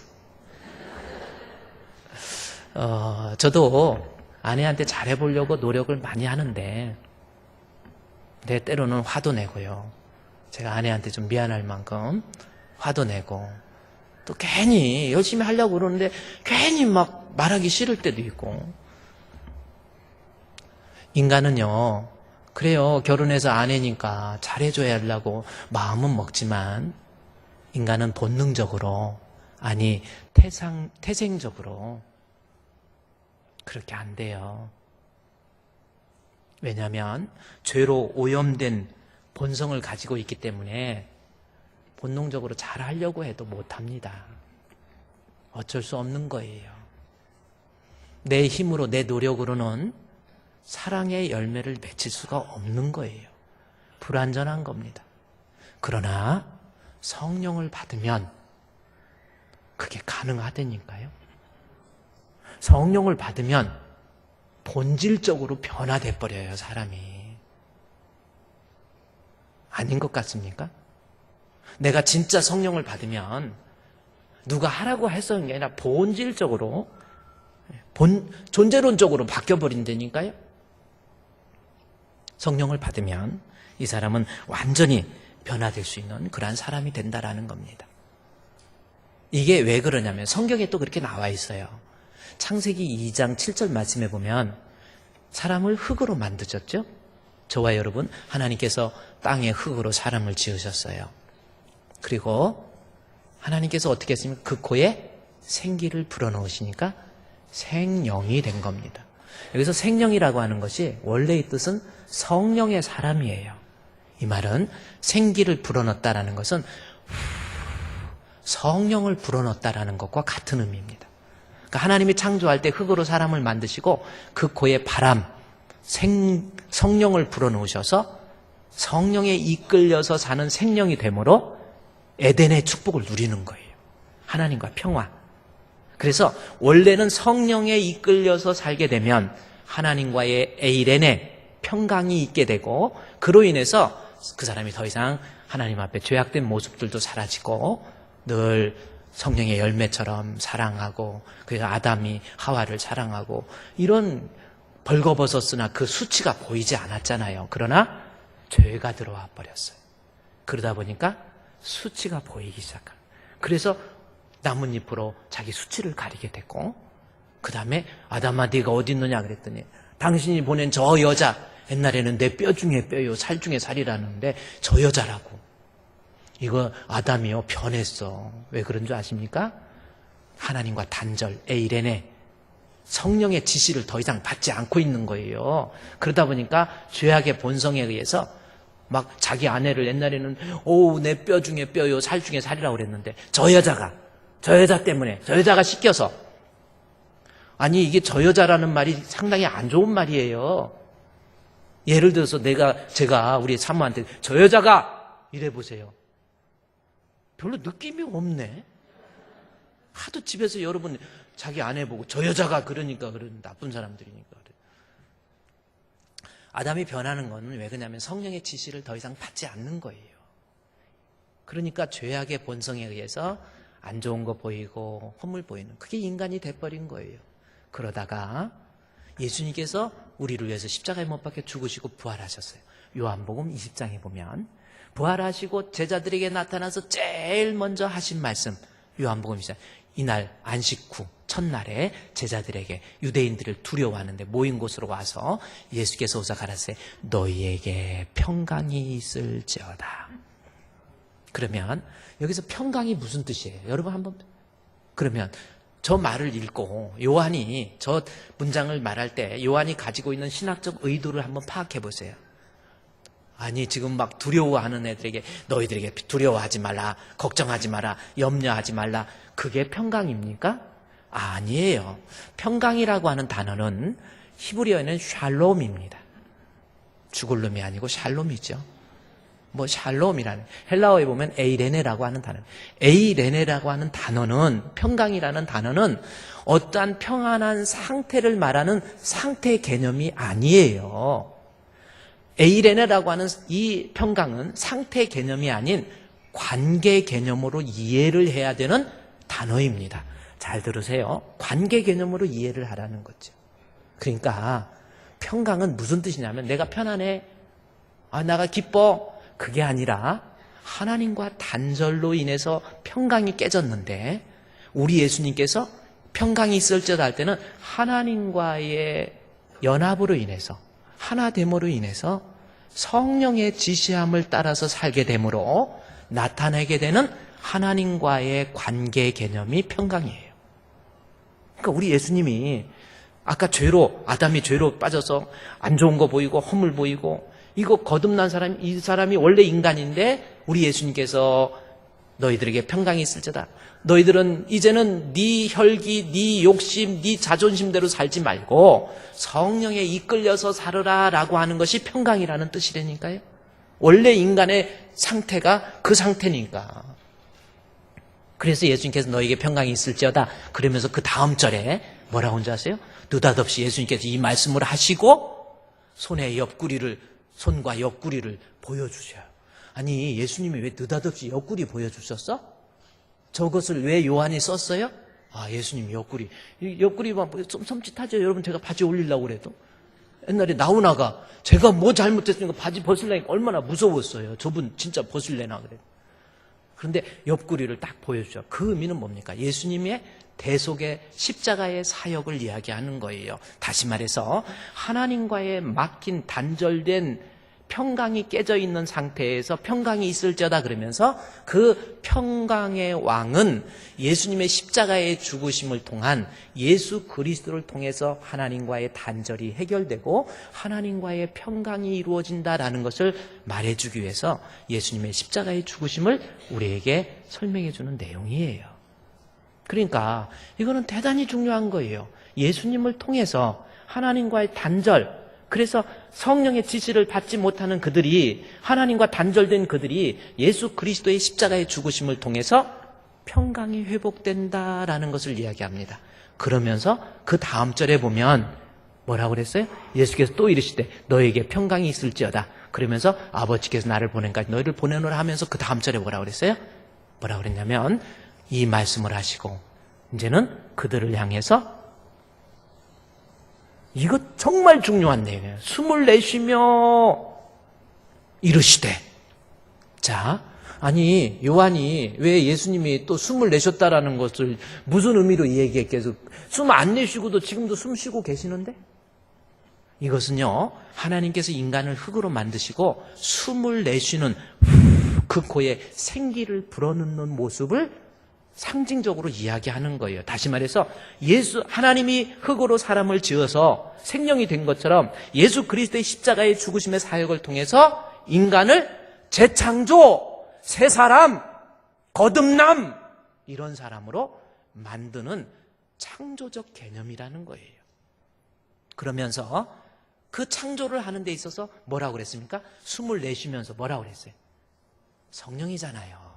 저도 아내한테 잘해보려고 노력을 많이 하는데 내 때로는 화도 내고요. 제가 아내한테 좀 미안할 만큼 화도 내고 또 괜히 열심히 하려고 그러는데 괜히 막 말하기 싫을 때도 있고. 인간은요, 그래요. 결혼해서 아내니까 잘해줘야 하려고 마음은 먹지만 인간은 본능적으로 아니 태생적으로 그렇게 안 돼요. 왜냐하면 죄로 오염된 본성을 가지고 있기 때문에 본능적으로 잘하려고 해도 못합니다. 어쩔 수 없는 거예요. 내 힘으로 내 노력으로는 사랑의 열매를 맺힐 수가 없는 거예요. 불완전한 겁니다. 그러나 성령을 받으면 그게 가능하다니까요. 성령을 받으면 본질적으로 변화돼 버려요, 사람이. 아닌 것 같습니까? 내가 진짜 성령을 받으면 누가 하라고 해서는 게 아니라 본질적으로 존재론적으로 바뀌어버린다니까요. 성령을 받으면 이 사람은 완전히 변화될 수 있는 그러한 사람이 된다라는 겁니다. 이게 왜 그러냐면 성경에 또 그렇게 나와 있어요. 창세기 2장 7절 말씀에 보면 사람을 흙으로 만드셨죠? 저와 여러분, 하나님께서 땅의 흙으로 사람을 지으셨어요. 그리고 하나님께서 어떻게 했습니까? 그 코에 생기를 불어넣으시니까 생령이 된 겁니다. 여기서 생령이라고 하는 것이 원래의 뜻은 성령의 사람이에요. 이 말은 생기를 불어넣었다라는 것은 성령을 불어넣었다라는 것과 같은 의미입니다. 그러니까 하나님이 창조할 때 흙으로 사람을 만드시고 그 코에 바람, 성령을 불어넣으셔서 성령에 이끌려서 사는 생령이 되므로 에덴의 축복을 누리는 거예요. 하나님과 평화. 그래서 원래는 성령에 이끌려서 살게 되면 하나님과의 에이렌의 평강이 있게 되고 그로 인해서 그 사람이 더 이상 하나님 앞에 죄악된 모습들도 사라지고 늘 성령의 열매처럼 사랑하고 그래서 아담이 하와를 사랑하고 이런 벌거벗었으나 그 수치가 보이지 않았잖아요. 그러나 죄가 들어와 버렸어요. 그러다 보니까 수치가 보이기 시작한. 그래서 나뭇잎으로 자기 수치를 가리게 됐고 그 다음에 아담아 네가 어디 있느냐 그랬더니 당신이 보낸 저 여자 옛날에는 내 뼈 중에 뼈요 살 중에 살이라는데 저 여자라고. 이거 아담이요 변했어. 왜 그런 줄 아십니까? 하나님과 단절 에이레네 성령의 지시를 더 이상 받지 않고 있는 거예요. 그러다 보니까 죄악의 본성에 의해서 막 자기 아내를 옛날에는 내 뼈 중에 뼈요 살 중에 살이라고 그랬는데 저 여자 때문에 저 여자가 시켜서. 아니 이게 저 여자라는 말이 상당히 안 좋은 말이에요. 예를 들어서 제가 우리 사모한테 저 여자가 이래 보세요. 별로 느낌이 없네. 하도 집에서 여러분 자기 아내 보고 저 여자가 그러니까 그런 나쁜 사람들이니까 그래. 아담이 변하는 건 왜 그러냐면 성령의 지시를 더 이상 받지 않는 거예요. 그러니까 죄악의 본성에 의해서 안 좋은 거 보이고 허물 보이는 그게 인간이 돼버린 거예요. 그러다가 예수님께서 우리를 위해서 십자가에 못 박혀 죽으시고 부활하셨어요. 요한복음 20장에 보면 부활하시고 제자들에게 나타나서 제일 먼저 하신 말씀 요한복음 20장 이날 안식 후 첫날에 제자들에게 유대인들을 두려워하는데 모인 곳으로 와서 예수께서 오사 가라사대 너희에게 평강이 있을지어다. 그러면 여기서 평강이 무슨 뜻이에요? 여러분 한번 그러면 저 말을 읽고 요한이 저 문장을 말할 때 요한이 가지고 있는 신학적 의도를 한번 파악해 보세요. 아니 지금 막 두려워하는 애들에게 너희들에게 두려워하지 말라, 걱정하지 마라, 염려하지 말라. 그게 평강입니까? 아니에요. 평강이라고 하는 단어는 히브리어에는 샬롬입니다. 죽을 놈이 아니고 샬롬이죠. 샬롬이라는 헬라어에 보면 에이레네라고 하는 단어. 에이레네라고 하는 단어는 평강이라는 단어는 어떠한 평안한 상태를 말하는 상태 개념이 아니에요. 에이레네라고 하는 이 평강은 상태 개념이 아닌 관계 개념으로 이해를 해야 되는 단어입니다. 잘 들으세요. 관계 개념으로 이해를 하라는 거죠. 그러니까 평강은 무슨 뜻이냐면 내가 편안해. 내가 기뻐. 그게 아니라 하나님과 단절로 인해서 평강이 깨졌는데 우리 예수님께서 평강이 있을지어다 할 때는 하나님과의 연합으로 인해서 하나됨으로 인해서 성령의 지시함을 따라서 살게 되므로 나타내게 되는 하나님과의 관계 개념이 평강이에요. 그러니까 우리 예수님이 아까 아담이 죄로 빠져서 안 좋은 거 보이고 허물 보이고 이거 거듭난 사람, 이 사람이 원래 인간인데 우리 예수님께서 너희들에게 평강이 있을지어다. 너희들은 이제는 네 혈기, 네 욕심, 네 자존심대로 살지 말고 성령에 이끌려서 살으라라고 하는 것이 평강이라는 뜻이라니까요. 원래 인간의 상태가 그 상태니까. 그래서 예수님께서 너에게 평강이 있을지어다. 그러면서 그 다음 절에 뭐라고 한지 아세요? 느닷없이 예수님께서 이 말씀을 하시고 손과 옆구리를 보여주셔요. 아니 예수님이 왜 느닷없이 옆구리 보여주셨어? 저것을 왜 요한이 썼어요? 예수님 옆구리 좀 섬찟하죠. 여러분 제가 바지 올리려고 그래도 옛날에 나훈아가 제가 뭐 잘못했으니까 바지 벗으려니까 얼마나 무서웠어요. 저분 진짜 벗을래나 그래. 그런데 옆구리를 딱 보여주죠. 그 의미는 뭡니까? 예수님의 대속의 십자가의 사역을 이야기하는 거예요. 다시 말해서 하나님과의 막힌 단절된 평강이 깨져 있는 상태에서 평강이 있을지어다 그러면서 그 평강의 왕은 예수님의 십자가의 죽으심을 통한 예수 그리스도를 통해서 하나님과의 단절이 해결되고 하나님과의 평강이 이루어진다라는 것을 말해주기 위해서 예수님의 십자가의 죽으심을 우리에게 설명해 주는 내용이에요. 그러니까 이거는 대단히 중요한 거예요. 예수님을 통해서 하나님과의 단절, 그래서 성령의 지시를 받지 못하는 그들이 하나님과 단절된 그들이 예수 그리스도의 십자가의 죽으심을 통해서 평강이 회복된다라는 것을 이야기합니다. 그러면서 그 다음 절에 보면 뭐라고 그랬어요? 예수께서 또 이르시되 너에게 평강이 있을지어다. 그러면서 아버지께서 나를 보낸까 너희를 보내노라 하면서 그 다음 절에 뭐라고 그랬어요? 뭐라고 그랬냐면 이 말씀을 하시고 이제는 그들을 향해서 이거 정말 중요한 내용이에요. 숨을 내쉬며 이르시되. 자, 아니 요한이 왜 예수님이 또 숨을 내셨다라는 것을 무슨 의미로 얘기했겠어요? 숨 안 내쉬고도 지금도 숨 쉬고 계시는데? 이것은요, 하나님께서 인간을 흙으로 만드시고 숨을 내쉬는 그 코에 생기를 불어넣는 모습을 상징적으로 이야기하는 거예요. 다시 말해서 하나님이 흙으로 사람을 지어서 생명이 된 것처럼 예수 그리스도의 십자가의 죽으심의 사역을 통해서 인간을 재창조, 새 사람, 거듭남, 이런 사람으로 만드는 창조적 개념이라는 거예요. 그러면서 그 창조를 하는 데 있어서 뭐라고 그랬습니까? 숨을 내쉬면서 뭐라고 그랬어요? 성령이잖아요.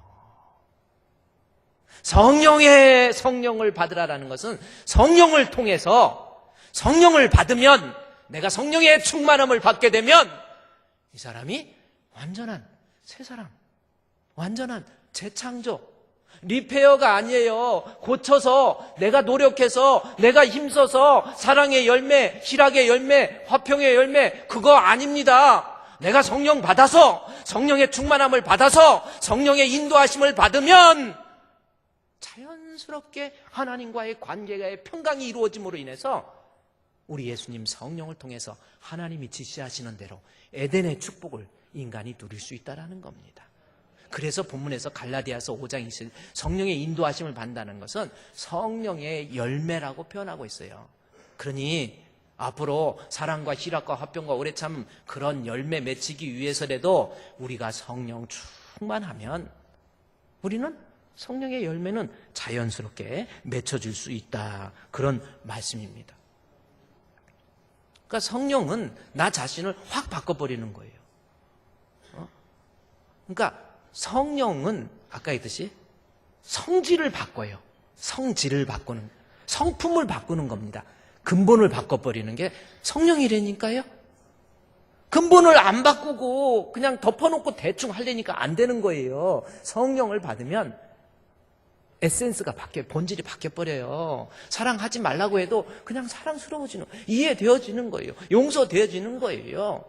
성령을 받으라라는 것은 성령을 통해서 성령을 받으면 내가 성령의 충만함을 받게 되면 이 사람이 완전한 새 사람, 완전한 재창조, 리페어가 아니에요. 고쳐서 내가 노력해서 내가 힘써서 사랑의 열매, 희락의 열매, 화평의 열매, 그거 아닙니다. 내가 성령 받아서 성령의 충만함을 받아서 성령의 인도하심을 받으면 자연스럽게 하나님과의 관계의 평강이 이루어짐으로 인해서 우리 예수님 성령을 통해서 하나님이 지시하시는 대로 에덴의 축복을 인간이 누릴 수 있다는 겁니다. 그래서 본문에서 갈라디아서 5장 20절 성령의 인도하심을 받는다는 것은 성령의 열매라고 표현하고 있어요. 그러니 앞으로 사랑과 희락과 화평과 오래 참 그런 열매 맺히기 위해서라도 우리가 성령 충만하면 우리는 성령의 열매는 자연스럽게 맺혀질 수 있다. 그런 말씀입니다. 그러니까 성령은 나 자신을 확 바꿔버리는 거예요. 그러니까 성령은 아까 했듯이 성질을 바꿔요. 성질을 바꾸는, 성품을 바꾸는 겁니다. 근본을 바꿔버리는 게 성령이라니까요. 근본을 안 바꾸고 그냥 덮어놓고 대충 하려니까 안 되는 거예요. 성령을 받으면 에센스가 바뀌어요. 본질이 바뀌어버려요. 사랑하지 말라고 해도 그냥 사랑스러워지는, 이해되어지는 거예요. 용서되어지는 거예요.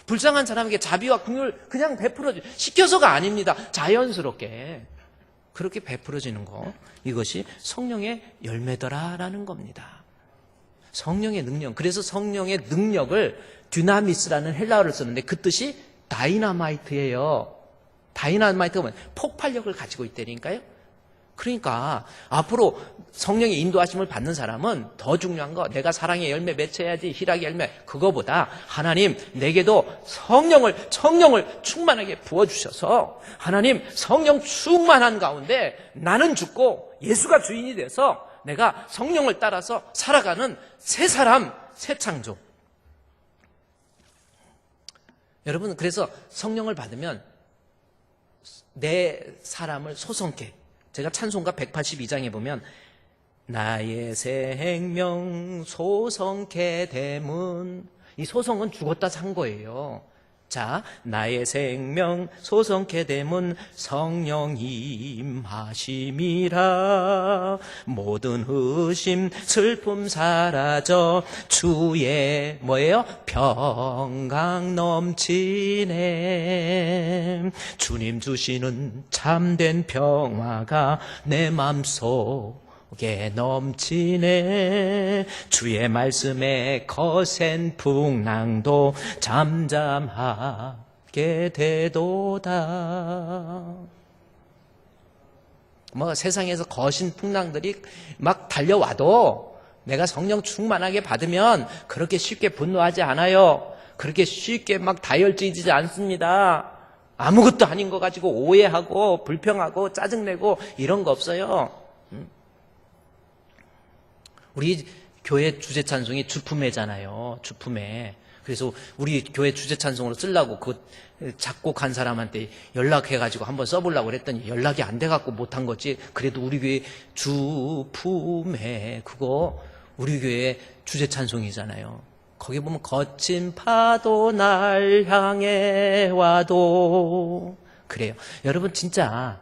불쌍한 사람에게 자비와 긍휼을 그냥 베풀어줘. 시켜서가 아닙니다. 자연스럽게 그렇게 베풀어지는 거, 이것이 성령의 열매더라라는 겁니다. 성령의 능력, 그래서 성령의 능력을 듀나미스라는 헬라어를 썼는데 그 뜻이 다이나마이트예요. 다이나마이트가 뭐예요? 폭발력을 가지고 있다니까요. 그러니까 앞으로 성령의 인도하심을 받는 사람은 더 중요한 거, 내가 사랑의 열매 맺혀야지, 희락의 열매, 그거보다 하나님 내게도 성령을 충만하게 부어주셔서 하나님 성령 충만한 가운데 나는 죽고 예수가 주인이 돼서 내가 성령을 따라서 살아가는 새 사람, 새 창조. 여러분, 그래서 성령을 받으면 내 사람을 소성케, 제가 찬송가 182장에 보면 나의 생명 소성케 됨은, 이 소성은 죽었다 산 거예요. 자, 나의 생명 소성케 됨은 성령 임하심이라. 모든 의심 슬픔 사라져 주의 뭐예요? 평강 넘치네. 주님 주시는 참된 평화가 내 맘속에 넘치네. 주의 말씀에 거센 풍랑도 잠잠하게 되도다. 뭐 세상에서 거신 풍랑들이 막 달려와도 내가 성령 충만하게 받으면 그렇게 쉽게 분노하지 않아요. 그렇게 쉽게 막 다혈질이지 않습니다. 아무것도 아닌 거 가지고 오해하고 불평하고 짜증내고 이런 거 없어요. 우리 교회 주제 찬송이 주품회잖아요. 주품회. 그래서 우리 교회 주제 찬송으로 쓰려고 그 작곡한 사람한테 연락해가지고 한번 써보려고 그랬더니 연락이 안 돼갖고 못한 거지. 그래도 우리 교회 주품회 그거 우리 교회 주제 찬송이잖아요. 거기 보면 거친 파도 날 향해 와도 그래요. 여러분 진짜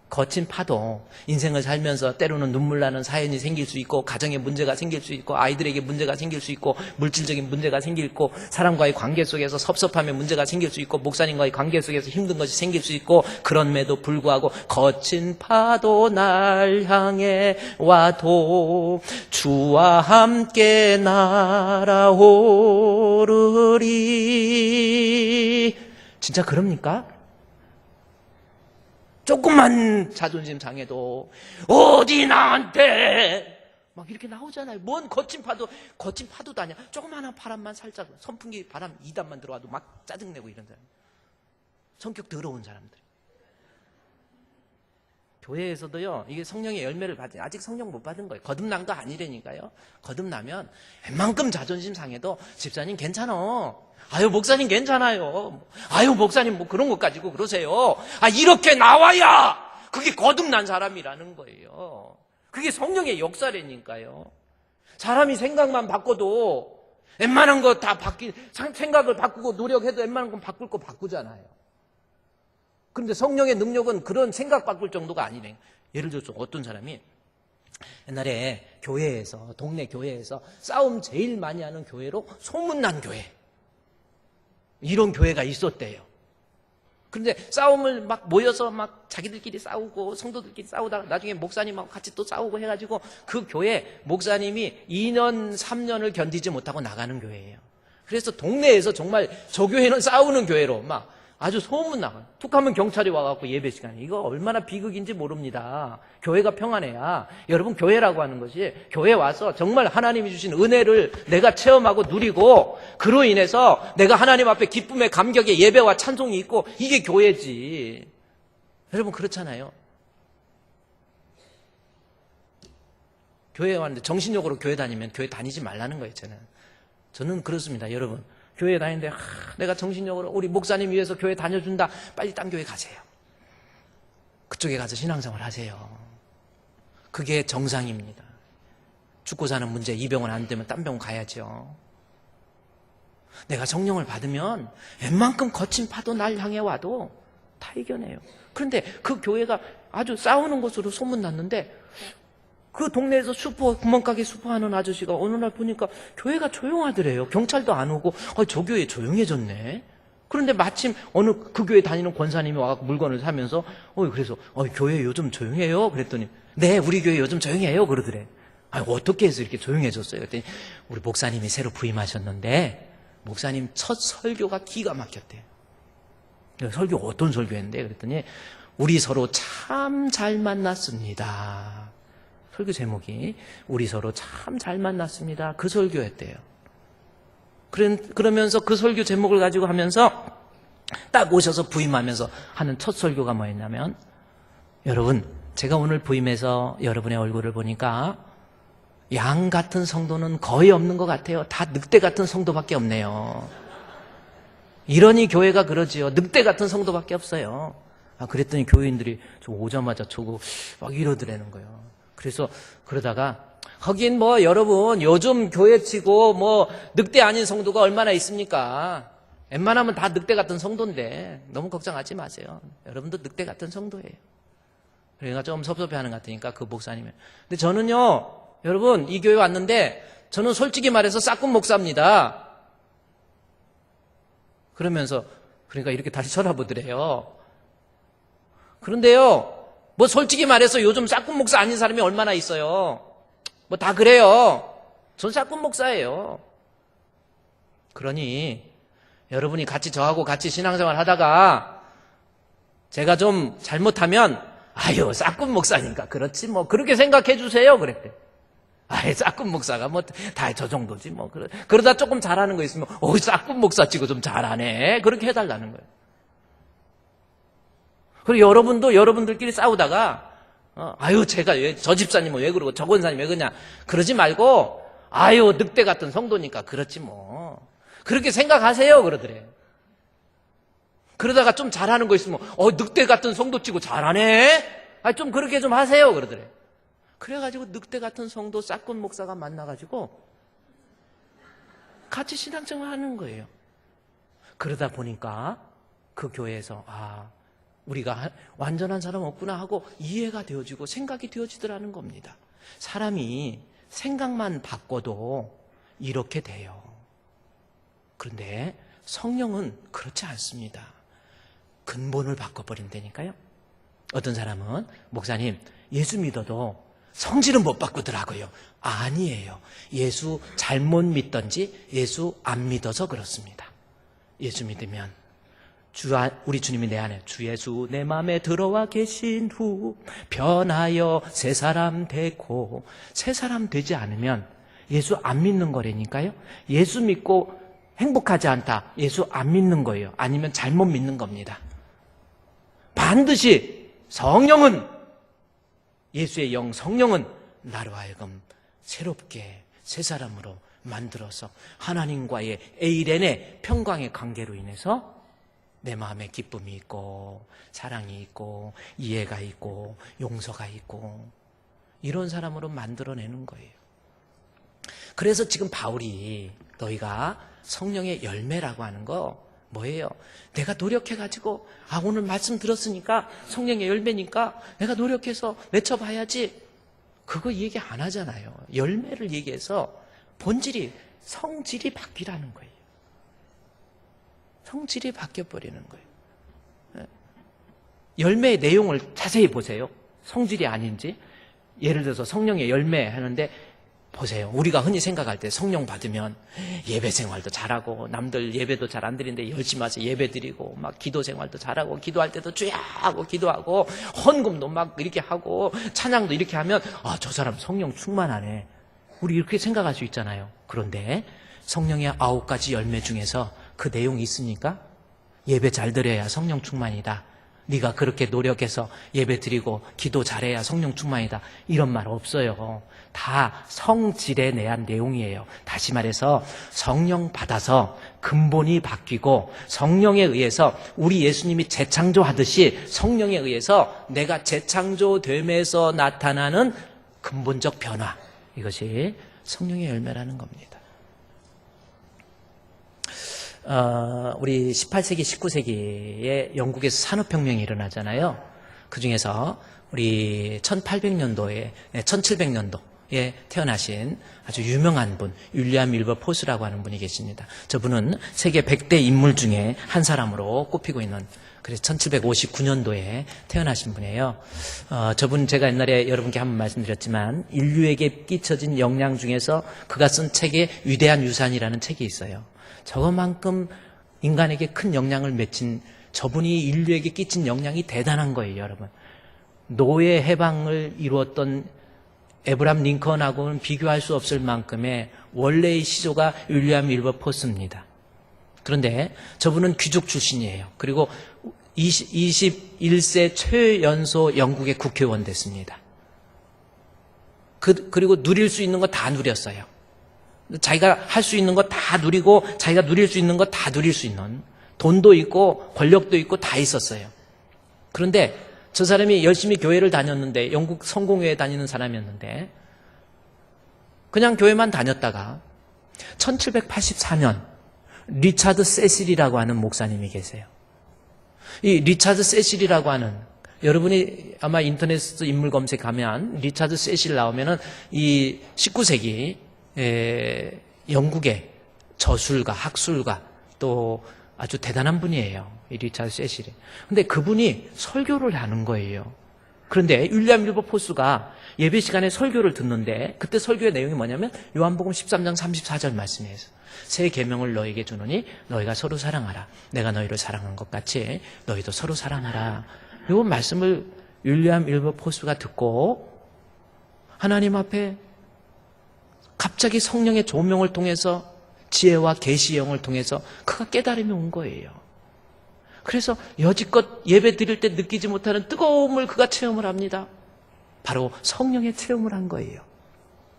거친 파도, 인생을 살면서 때로는 눈물 나는 사연이 생길 수 있고, 가정에 문제가 생길 수 있고, 아이들에게 문제가 생길 수 있고, 물질적인 문제가 생길 수 있고, 사람과의 관계 속에서 섭섭함에 문제가 생길 수 있고, 목사님과의 관계 속에서 힘든 것이 생길 수 있고, 그럼에도 불구하고 거친 파도 날 향해 와도 주와 함께 날아오르리. 진짜 그럽니까? 조금만 자존심 상해도 어디 나한테 막 이렇게 나오잖아요. 뭔 거친 파도도 아니야. 조그마한 바람만 살짝, 선풍기 바람 2단만 들어와도 막 짜증내고 이런 사람. 성격 더러운 사람들. 교회에서도요, 이게 성령의 열매를 받은, 아직 성령 못 받은 거예요. 거듭난 거 아니라니까요. 거듭나면 웬만큼 자존심 상해도 집사님 괜찮아. 아유, 목사님 괜찮아요. 아유, 목사님 뭐 그런 것 가지고 그러세요. 아, 이렇게 나와야 그게 거듭난 사람이라는 거예요. 그게 성령의 역사라니까요. 사람이 생각만 바꿔도 웬만한 거 다 생각을 바꾸고 노력해도 웬만한 건 바꿀 거 바꾸잖아요. 그런데 성령의 능력은 그런 생각 바꿀 정도가 아니네. 예를 들어서 어떤 사람이 옛날에 교회에서, 동네 교회에서 싸움 제일 많이 하는 교회로 소문난 교회, 이런 교회가 있었대요. 그런데 싸움을 막 모여서 막 자기들끼리 싸우고 성도들끼리 싸우다가 나중에 목사님하고 같이 또 싸우고 해가지고 그 교회 목사님이 2년 3년을 견디지 못하고 나가는 교회예요. 그래서 동네에서 정말 저 교회는 싸우는 교회로 막 아주 소문나고, 툭 하면 경찰이 와갖고 예배 시간에, 이거 얼마나 비극인지 모릅니다. 교회가 평안해야. 여러분, 교회라고 하는 것이, 교회 와서 정말 하나님이 주신 은혜를 내가 체험하고 누리고, 그로 인해서 내가 하나님 앞에 기쁨의 감격의 예배와 찬송이 있고, 이게 교회지. 여러분, 그렇잖아요. 교회에 왔는데 정신력으로 교회 다니면 교회 다니지 말라는 거예요. 저는 그렇습니다. 여러분, 교회 다니는데 내가 정신력으로 우리 목사님 위해서 교회 다녀준다. 빨리 딴 교회 가세요. 그쪽에 가서 신앙생활 하세요. 그게 정상입니다. 죽고 사는 문제, 이 병원 안 되면 딴 병원 가야죠. 내가 성령을 받으면 웬만큼 거친 파도 날 향해 와도 다 이겨내요. 그런데 그 교회가 아주 싸우는 곳으로 소문났는데, 그 동네에서 구멍가게 슈퍼하는 아저씨가 어느 날 보니까 교회가 조용하더래요. 경찰도 안 오고, 저 교회 조용해졌네. 그런데 마침 어느 그 교회 다니는 권사님이 와서 물건을 사면서, 그래서, 교회 요즘 조용해요? 그랬더니, 네, 우리 교회 요즘 조용해요? 그러더래. 어떻게 해서 이렇게 조용해졌어요? 그랬더니, 우리 목사님이 새로 부임하셨는데, 목사님 첫 설교가 기가 막혔대요. 설교 어떤 설교했는데? 그랬더니, 우리 서로 참 잘 만났습니다. 설교 제목이 우리 서로 참 잘 만났습니다. 그 설교였대요. 그러면서 그 설교 제목을 가지고 하면서 딱 오셔서 부임하면서 하는 첫 설교가 뭐였냐면, 여러분, 제가 오늘 부임해서 여러분의 얼굴을 보니까 양 같은 성도는 거의 없는 것 같아요. 다 늑대 같은 성도밖에 없네요. 이러니 교회가 그러지요. 늑대 같은 성도밖에 없어요. 그랬더니 교인들이 저 오자마자 저거 막 이러더라는 거예요. 그래서 그러다가, 하긴 뭐 여러분 요즘 교회치고 뭐 늑대 아닌 성도가 얼마나 있습니까? 웬만하면 다 늑대 같은 성도인데 너무 걱정하지 마세요. 여러분도 늑대 같은 성도예요. 그러니까 좀 섭섭해하는 것 같으니까 그 목사님은. 근데 저는요, 여러분, 이 교회 왔는데 저는 솔직히 말해서 싹군 목사입니다. 그러면서, 그러니까 이렇게 다시 쳐다보더래요. 그런데요, 뭐 솔직히 말해서 요즘 싹군 목사 아닌 사람이 얼마나 있어요. 뭐 다 그래요. 전 싹군 목사예요. 그러니 여러분이 같이 저하고 같이 신앙생활 하다가 제가 좀 잘못하면, 싹군 목사니까 그렇지 뭐 그렇게 생각해 주세요. 그랬대. 싹군 목사가 뭐 다 저 정도지 뭐. 그러다 조금 잘하는 거 있으면 싹군 목사 치고 좀 잘하네. 그렇게 해달라는 거예요. 그리고 여러분도 여러분들끼리 싸우다가, 제가 저 집사님은 왜 그러고 저 권사님 왜 그러냐, 그러지 말고, 늑대 같은 성도니까 그렇지 뭐. 그렇게 생각하세요. 그러더래. 그러다가 좀 잘하는 거 있으면, 늑대 같은 성도 치고 잘하네? 좀 그렇게 좀 하세요. 그러더래. 그래가지고 늑대 같은 성도 싹군 목사가 만나가지고 같이 신앙생활 하는 거예요. 그러다 보니까 그 교회에서 우리가 완전한 사람 없구나 하고 이해가 되어지고 생각이 되어지더라는 겁니다. 사람이 생각만 바꿔도 이렇게 돼요. 그런데 성령은 그렇지 않습니다. 근본을 바꿔버린다니까요. 어떤 사람은 목사님 예수 믿어도 성질은 못 바꾸더라고요. 아니에요. 예수 잘못 믿던지 예수 안 믿어서 그렇습니다. 예수 믿으면 우리 주님이 내 안에 주 예수 내 마음에 들어와 계신 후 변하여 새 사람 되고, 새 사람 되지 않으면 예수 안 믿는 거라니까요. 예수 믿고 행복하지 않다, 예수 안 믿는 거예요. 아니면 잘못 믿는 겁니다. 반드시 성령은, 예수의 영 성령은 나로 하여금 새롭게 새 사람으로 만들어서 하나님과의 에이렌의 평강의 관계로 인해서 내 마음에 기쁨이 있고 사랑이 있고 이해가 있고 용서가 있고 이런 사람으로 만들어내는 거예요. 그래서 지금 바울이 너희가 성령의 열매라고 하는 거 뭐예요? 내가 노력해가지고 오늘 말씀 들었으니까 성령의 열매니까 내가 노력해서 맺혀봐야지, 그거 얘기 안 하잖아요. 열매를 얘기해서 본질이, 성질이 바뀌라는 거예요. 성질이 바뀌어버리는 거예요. 열매의 내용을 자세히 보세요. 성질이 아닌지. 예를 들어서 성령의 열매 하는데 보세요. 우리가 흔히 생각할 때 성령 받으면 예배 생활도 잘하고, 남들 예배도 잘 안 드리는데 열심히 와서 예배 드리고, 막 기도 생활도 잘하고, 기도할 때도 주야 하고 기도하고, 헌금도 막 이렇게 하고, 찬양도 이렇게 하면 저 사람 성령 충만하네, 우리 이렇게 생각할 수 있잖아요. 그런데 성령의 9가지 열매 중에서 그 내용이 있습니까? 예배 잘 드려야 성령 충만이다, 네가 그렇게 노력해서 예배 드리고 기도 잘해야 성령 충만이다, 이런 말 없어요. 다 성질에 대한 내용이에요. 다시 말해서 성령 받아서 근본이 바뀌고, 성령에 의해서 우리 예수님이 재창조하듯이 성령에 의해서 내가 재창조됨에서 나타나는 근본적 변화, 이것이 성령의 열매라는 겁니다. 우리 18세기, 19세기에 영국에서 산업혁명이 일어나잖아요. 그 중에서 우리 1800년도에, 1700년도에 태어나신 아주 유명한 분, 윌리엄 윌버포스라고 하는 분이 계십니다. 저분은 세계 100대 인물 중에 한 사람으로 꼽히고 있는, 그래서 1759년도에 태어나신 분이에요. 저분 제가 옛날에 여러분께 한번 말씀드렸지만 인류에게 끼쳐진 영향 중에서 그가 쓴 책에 위대한 유산이라는 책이 있어요. 저것만큼 인간에게 큰 영향을 맺힌 저분이 인류에게 끼친 영향이 대단한 거예요, 여러분. 노예 해방을 이루었던 에브람 링컨하고는 비교할 수 없을 만큼의 원래의 시조가 윌리엄 윌버포스입니다. 그런데 저분은 귀족 출신이에요. 그리고 21세 최연소 영국의 국회의원 됐습니다. 그리고 누릴 수 있는 거 다 누렸어요. 자기가 할 수 있는 거 다 누리고, 자기가 누릴 수 있는 거 다 누릴 수 있는, 돈도 있고 권력도 있고 다 있었어요. 그런데 저 사람이 열심히 교회를 다녔는데, 영국 성공회에 다니는 사람이었는데, 그냥 교회만 다녔다가 1784년 리차드 세실이라고 하는 목사님이 계세요. 이 리차드 세실이라고 하는, 여러분이 아마 인터넷 인물 검색하면 리차드 세실 나오면은 이 19세기 영국의 저술가, 학술가, 또 아주 대단한 분이에요, 이 리차드 세실이. 근데 그분이 설교를 하는 거예요. 그런데 윌리엄 윌버포스가 예배 시간에 설교를 듣는데, 그때 설교의 내용이 뭐냐면 요한복음 13장 34절 말씀이에요. 새 계명을 너에게 주노니 너희가 서로 사랑하라. 내가 너희를 사랑한 것 같이 너희도 서로 사랑하라. 이 말씀을 윌리엄 윌버포스가 듣고 하나님 앞에 갑자기 성령의 조명을 통해서, 지혜와 계시의 영을 통해서 그가 깨달음이 온 거예요. 그래서 여지껏 예배 드릴 때 느끼지 못하는 뜨거움을 그가 체험을 합니다. 바로 성령의 체험을 한 거예요.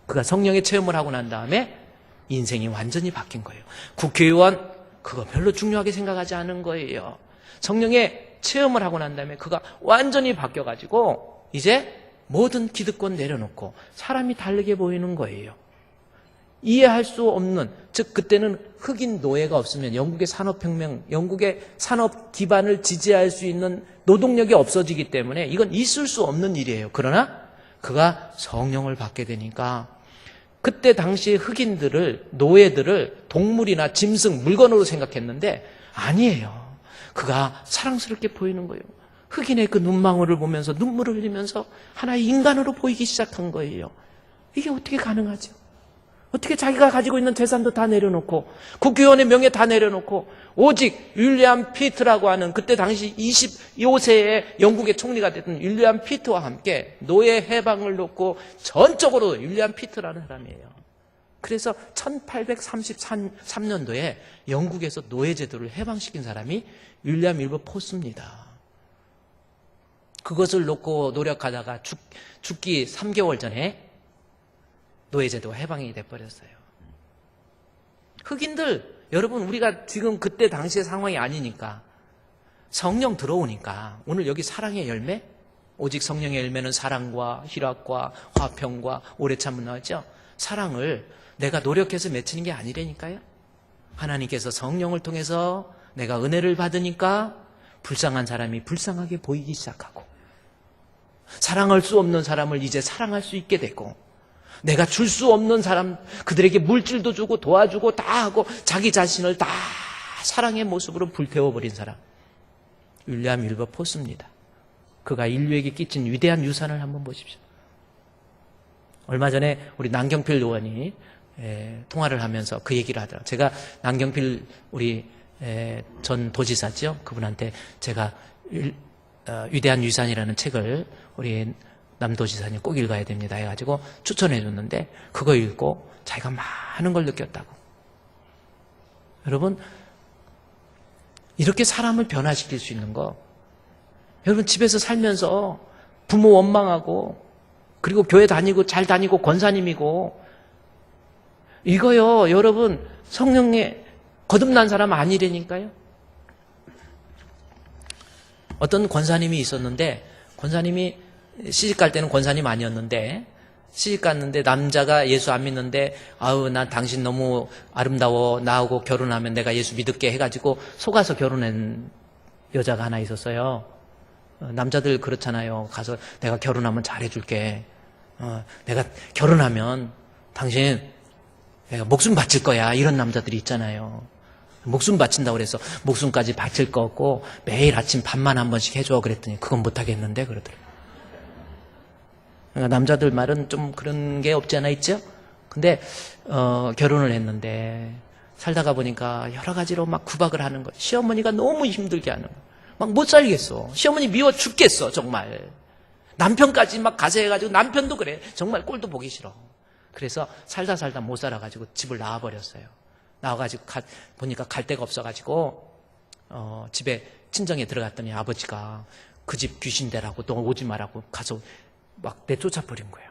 그가 성령의 체험을 하고 난 다음에 인생이 완전히 바뀐 거예요. 국회의원, 그거 별로 중요하게 생각하지 않은 거예요. 성령의 체험을 하고 난 다음에 그가 완전히 바뀌어가지고 이제 모든 기득권 내려놓고 사람이 다르게 보이는 거예요. 이해할 수 없는, 즉 그때는 흑인 노예가 없으면 영국의 산업혁명, 영국의 산업 기반을 지지할 수 있는 노동력이 없어지기 때문에 이건 있을 수 없는 일이에요. 그러나 그가 성령을 받게 되니까 그때 당시 흑인들을, 노예들을 동물이나 짐승, 물건으로 생각했는데 아니에요. 그가 사랑스럽게 보이는 거예요. 흑인의 그 눈망울을 보면서 눈물을 흘리면서 하나의 인간으로 보이기 시작한 거예요. 이게 어떻게 가능하죠? 어떻게 자기가 가지고 있는 재산도 다 내려놓고 국회의원의 명예 다 내려놓고 오직 윌리엄 피트라고 하는 그때 당시 25세의 영국의 총리가 됐던 윌리엄 피트와 함께 노예 해방을 놓고 전적으로 윌리엄 피트라는 사람이에요. 그래서 1833년도에 영국에서 노예 제도를 해방시킨 사람이 윌리엄 윌버 포스입니다. 그것을 놓고 노력하다가 죽기 3개월 전에 노예제도가 해방이 돼버렸어요. 흑인들, 여러분 우리가 지금 그때 당시의 상황이 아니니까 성령 들어오니까 오늘 여기 사랑의 열매? 오직 성령의 열매는 사랑과 희락과 화평과 오래 참음 나왔죠? 사랑을 내가 노력해서 맺히는 게 아니라니까요. 하나님께서 성령을 통해서 내가 은혜를 받으니까 불쌍한 사람이 불쌍하게 보이기 시작하고 사랑할 수 없는 사람을 이제 사랑할 수 있게 되고 내가 줄 수 없는 사람, 그들에게 물질도 주고 도와주고 다 하고 자기 자신을 다 사랑의 모습으로 불태워버린 사람, 윌리엄 윌버 포스입니다. 그가 인류에게 끼친 위대한 유산을 한번 보십시오. 얼마 전에 우리 남경필 의원이 통화를 하면서 그 얘기를 하더라고요. 제가 남경필 우리 전 도지사죠. 그분한테 제가 위대한 유산이라는 책을 우리 남도지사님 꼭 읽어야 됩니다 해가지고 추천해 줬는데 그거 읽고 자기가 많은 걸 느꼈다고. 여러분 이렇게 사람을 변화시킬 수 있는 거, 여러분 집에서 살면서 부모 원망하고 그리고 교회 다니고 잘 다니고 권사님이고 이거요 여러분 성령에 거듭난 사람 아니라니까요. 어떤 권사님이 있었는데 권사님이 시집갈 때는 권사님 아니었는데 시집 갔는데 남자가 예수 안 믿는데 아우 난 당신 너무 아름다워 나하고 결혼하면 내가 예수 믿을게 해가지고 속아서 결혼한 여자가 하나 있었어요. 남자들 그렇잖아요. 가서 내가 결혼하면 잘해줄게. 내가 결혼하면 당신 내가 목숨 바칠 거야. 이런 남자들이 있잖아요. 목숨 바친다고 그래서 목숨까지 바칠 거 없고 매일 아침 밥만 한 번씩 해줘 그랬더니 그건 못하겠는데 그러더라고요. 그러니까 남자들 말은 좀 그런 게 없지 않아 있죠? 근데 결혼을 했는데 살다가 보니까 여러 가지로 막 구박을 하는 거예요. 시어머니가 너무 힘들게 하는 거예요. 막 못 살겠어. 시어머니 미워 죽겠어 정말. 남편까지 막 가세해가지고 남편도 그래. 정말 꼴도 보기 싫어. 그래서 살다 못 살아가지고 집을 나와버렸어요. 나와가지고 보니까 갈 데가 없어가지고 집에 친정에 들어갔더니 아버지가 그 집 귀신대라고 너 오지 말라고 가서 막 내쫓아 버린 거예요.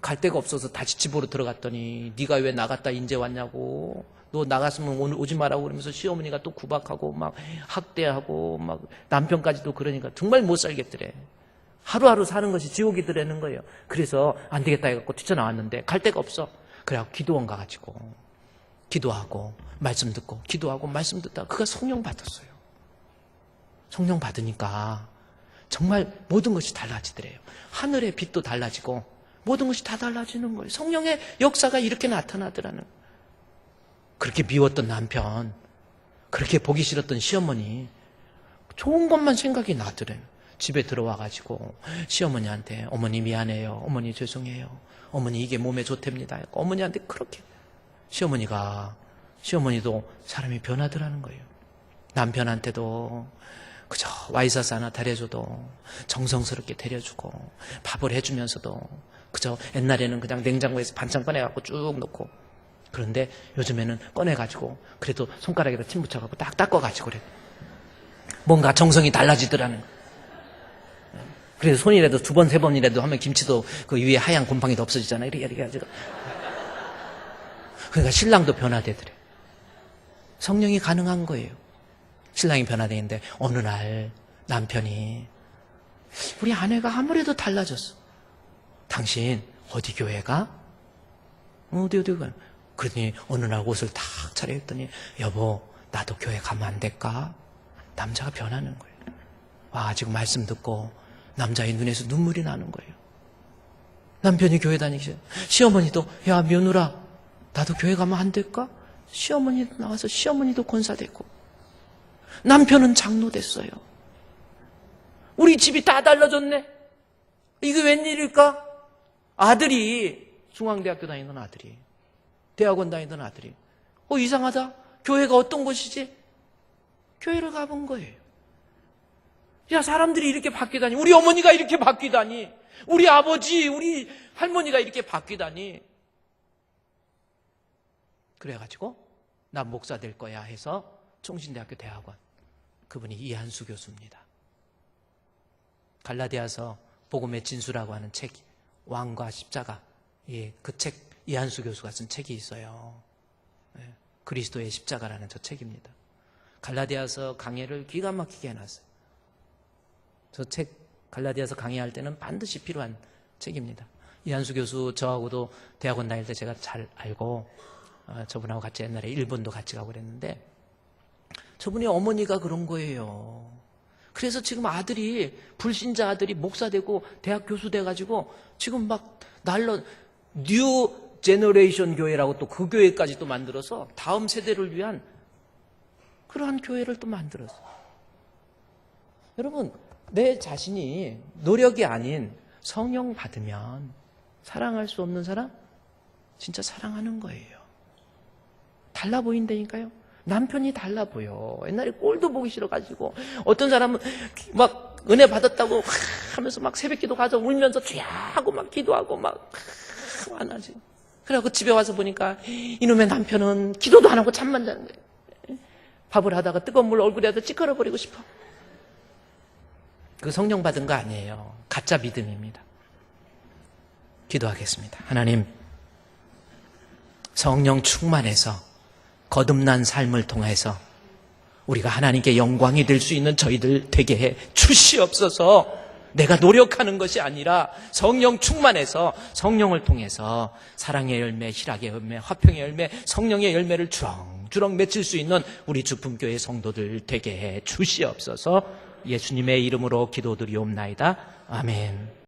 갈 데가 없어서 다시 집으로 들어갔더니 네가 왜 나갔다 이제 왔냐고, 너 나갔으면 오늘 오지 마라고 그러면서 시어머니가 또 구박하고 막 학대하고 막 남편까지도 그러니까 정말 못 살겠더래. 하루하루 사는 것이 지옥이더라는 거예요. 그래서 안 되겠다 해갖고 뛰쳐나왔는데 갈 데가 없어. 그래갖고 기도원 가가지고 기도하고 말씀 듣고 기도하고 말씀 듣다가 그가 성령 받았어요. 성령 받으니까 정말 모든 것이 달라지더래요. 하늘의 빛도 달라지고 모든 것이 다 달라지는 거예요. 성령의 역사가 이렇게 나타나더라는 거예요. 그렇게 미웠던 남편, 그렇게 보기 싫었던 시어머니, 좋은 것만 생각이 나더래요. 집에 들어와가지고 시어머니한테 어머니 미안해요, 어머니 죄송해요, 어머니 이게 몸에 좋답니다. 어머니한테 그렇게 시어머니도 사람이 변하더라는 거예요. 남편한테도 그저 와이셔츠 하나 데려줘도 정성스럽게 데려주고 밥을 해주면서도 그저 옛날에는 그냥 냉장고에서 반찬 꺼내갖고 쭉 넣고, 그런데 요즘에는 꺼내가지고 그래도 손가락에다 침 붙여갖고 딱 닦아가지고 그래. 뭔가 정성이 달라지더라는 거예요. 그래서 손이라도 2번, 3번이라도 하면 김치도 그 위에 하얀 곰팡이도 없어지잖아요. 이렇게 해가지고. 그러니까 신랑도 변화되더래. 성령이 가능한 거예요. 신랑이 변화되는데 어느 날 남편이 우리 아내가 아무래도 달라졌어. 당신 어디 교회 가? 어디 가? 그러더니 어느 날 옷을 탁 차려입더니 여보 나도 교회 가면 안 될까? 남자가 변하는 거예요. 와, 지금 말씀 듣고 남자의 눈에서 눈물이 나는 거예요. 남편이 교회 다니기 시작. 시어머니도 야 며느라 나도 교회 가면 안 될까? 시어머니도 나와서 시어머니도 권사 됐고 남편은 장로 됐어요. 우리 집이 다 달라졌네. 이게 웬일일까? 아들이 중앙대학교 다니던 아들이 대학원 다니던 아들이 이상하다. 교회가 어떤 곳이지? 교회를 가본 거예요. 야, 사람들이 이렇게 바뀌다니. 우리 어머니가 이렇게 바뀌다니. 우리 아버지, 우리 할머니가 이렇게 바뀌다니. 그래가지고 나 목사 될 거야 해서 총신대학교 대학원. 그분이 이한수 교수입니다. 갈라디아서 복음의 진수라고 하는 책, 왕과 십자가. 예, 그 책 이한수 교수가 쓴 책이 있어요. 예, 그리스도의 십자가라는 저 책입니다. 갈라디아서 강해를 기가 막히게 해놨어요. 저 책 갈라디아서 강의할 때는 반드시 필요한 책입니다. 이한수 교수 저하고도 대학원 다닐 때 제가 잘 알고 저분하고 같이 옛날에 일본도 같이 가고 그랬는데 저분이 어머니가 그런 거예요. 그래서 지금 아들이 불신자 아들이 목사 되고 대학 교수 돼가지고 지금 막 뉴 제너레이션 교회라고 또 그 교회까지 또 만들어서 다음 세대를 위한 그러한 교회를 또 만들었어요. 여러분 내 자신이 노력이 아닌 성령 받으면 사랑할 수 없는 사람? 진짜 사랑하는 거예요. 달라 보인다니까요. 남편이 달라 보여. 옛날에 꼴도 보기 싫어가지고 어떤 사람은 막 은혜 받았다고 하면서 막 새벽기도 가서 울면서 주야 하고 막 기도하고 막 안 하지. 그래갖고 집에 와서 보니까 이놈의 남편은 기도도 안 하고 잠만 자는 거예요. 밥을 하다가 뜨거운 물 얼굴에다 찌꺼러버리고 싶어. 그 성령 받은 거 아니에요. 가짜 믿음입니다. 기도하겠습니다. 하나님, 성령 충만해서 거듭난 삶을 통해서 우리가 하나님께 영광이 될 수 있는 저희들 되게 해 주시옵소서. 내가 노력하는 것이 아니라 성령 충만해서 성령을 통해서 사랑의 열매, 희락의 열매, 화평의 열매, 성령의 열매를 주렁주렁 맺을 수 있는 우리 주품교회 성도들 되게 해 주시옵소서. 예수님의 이름으로 기도드리옵나이다. 아멘.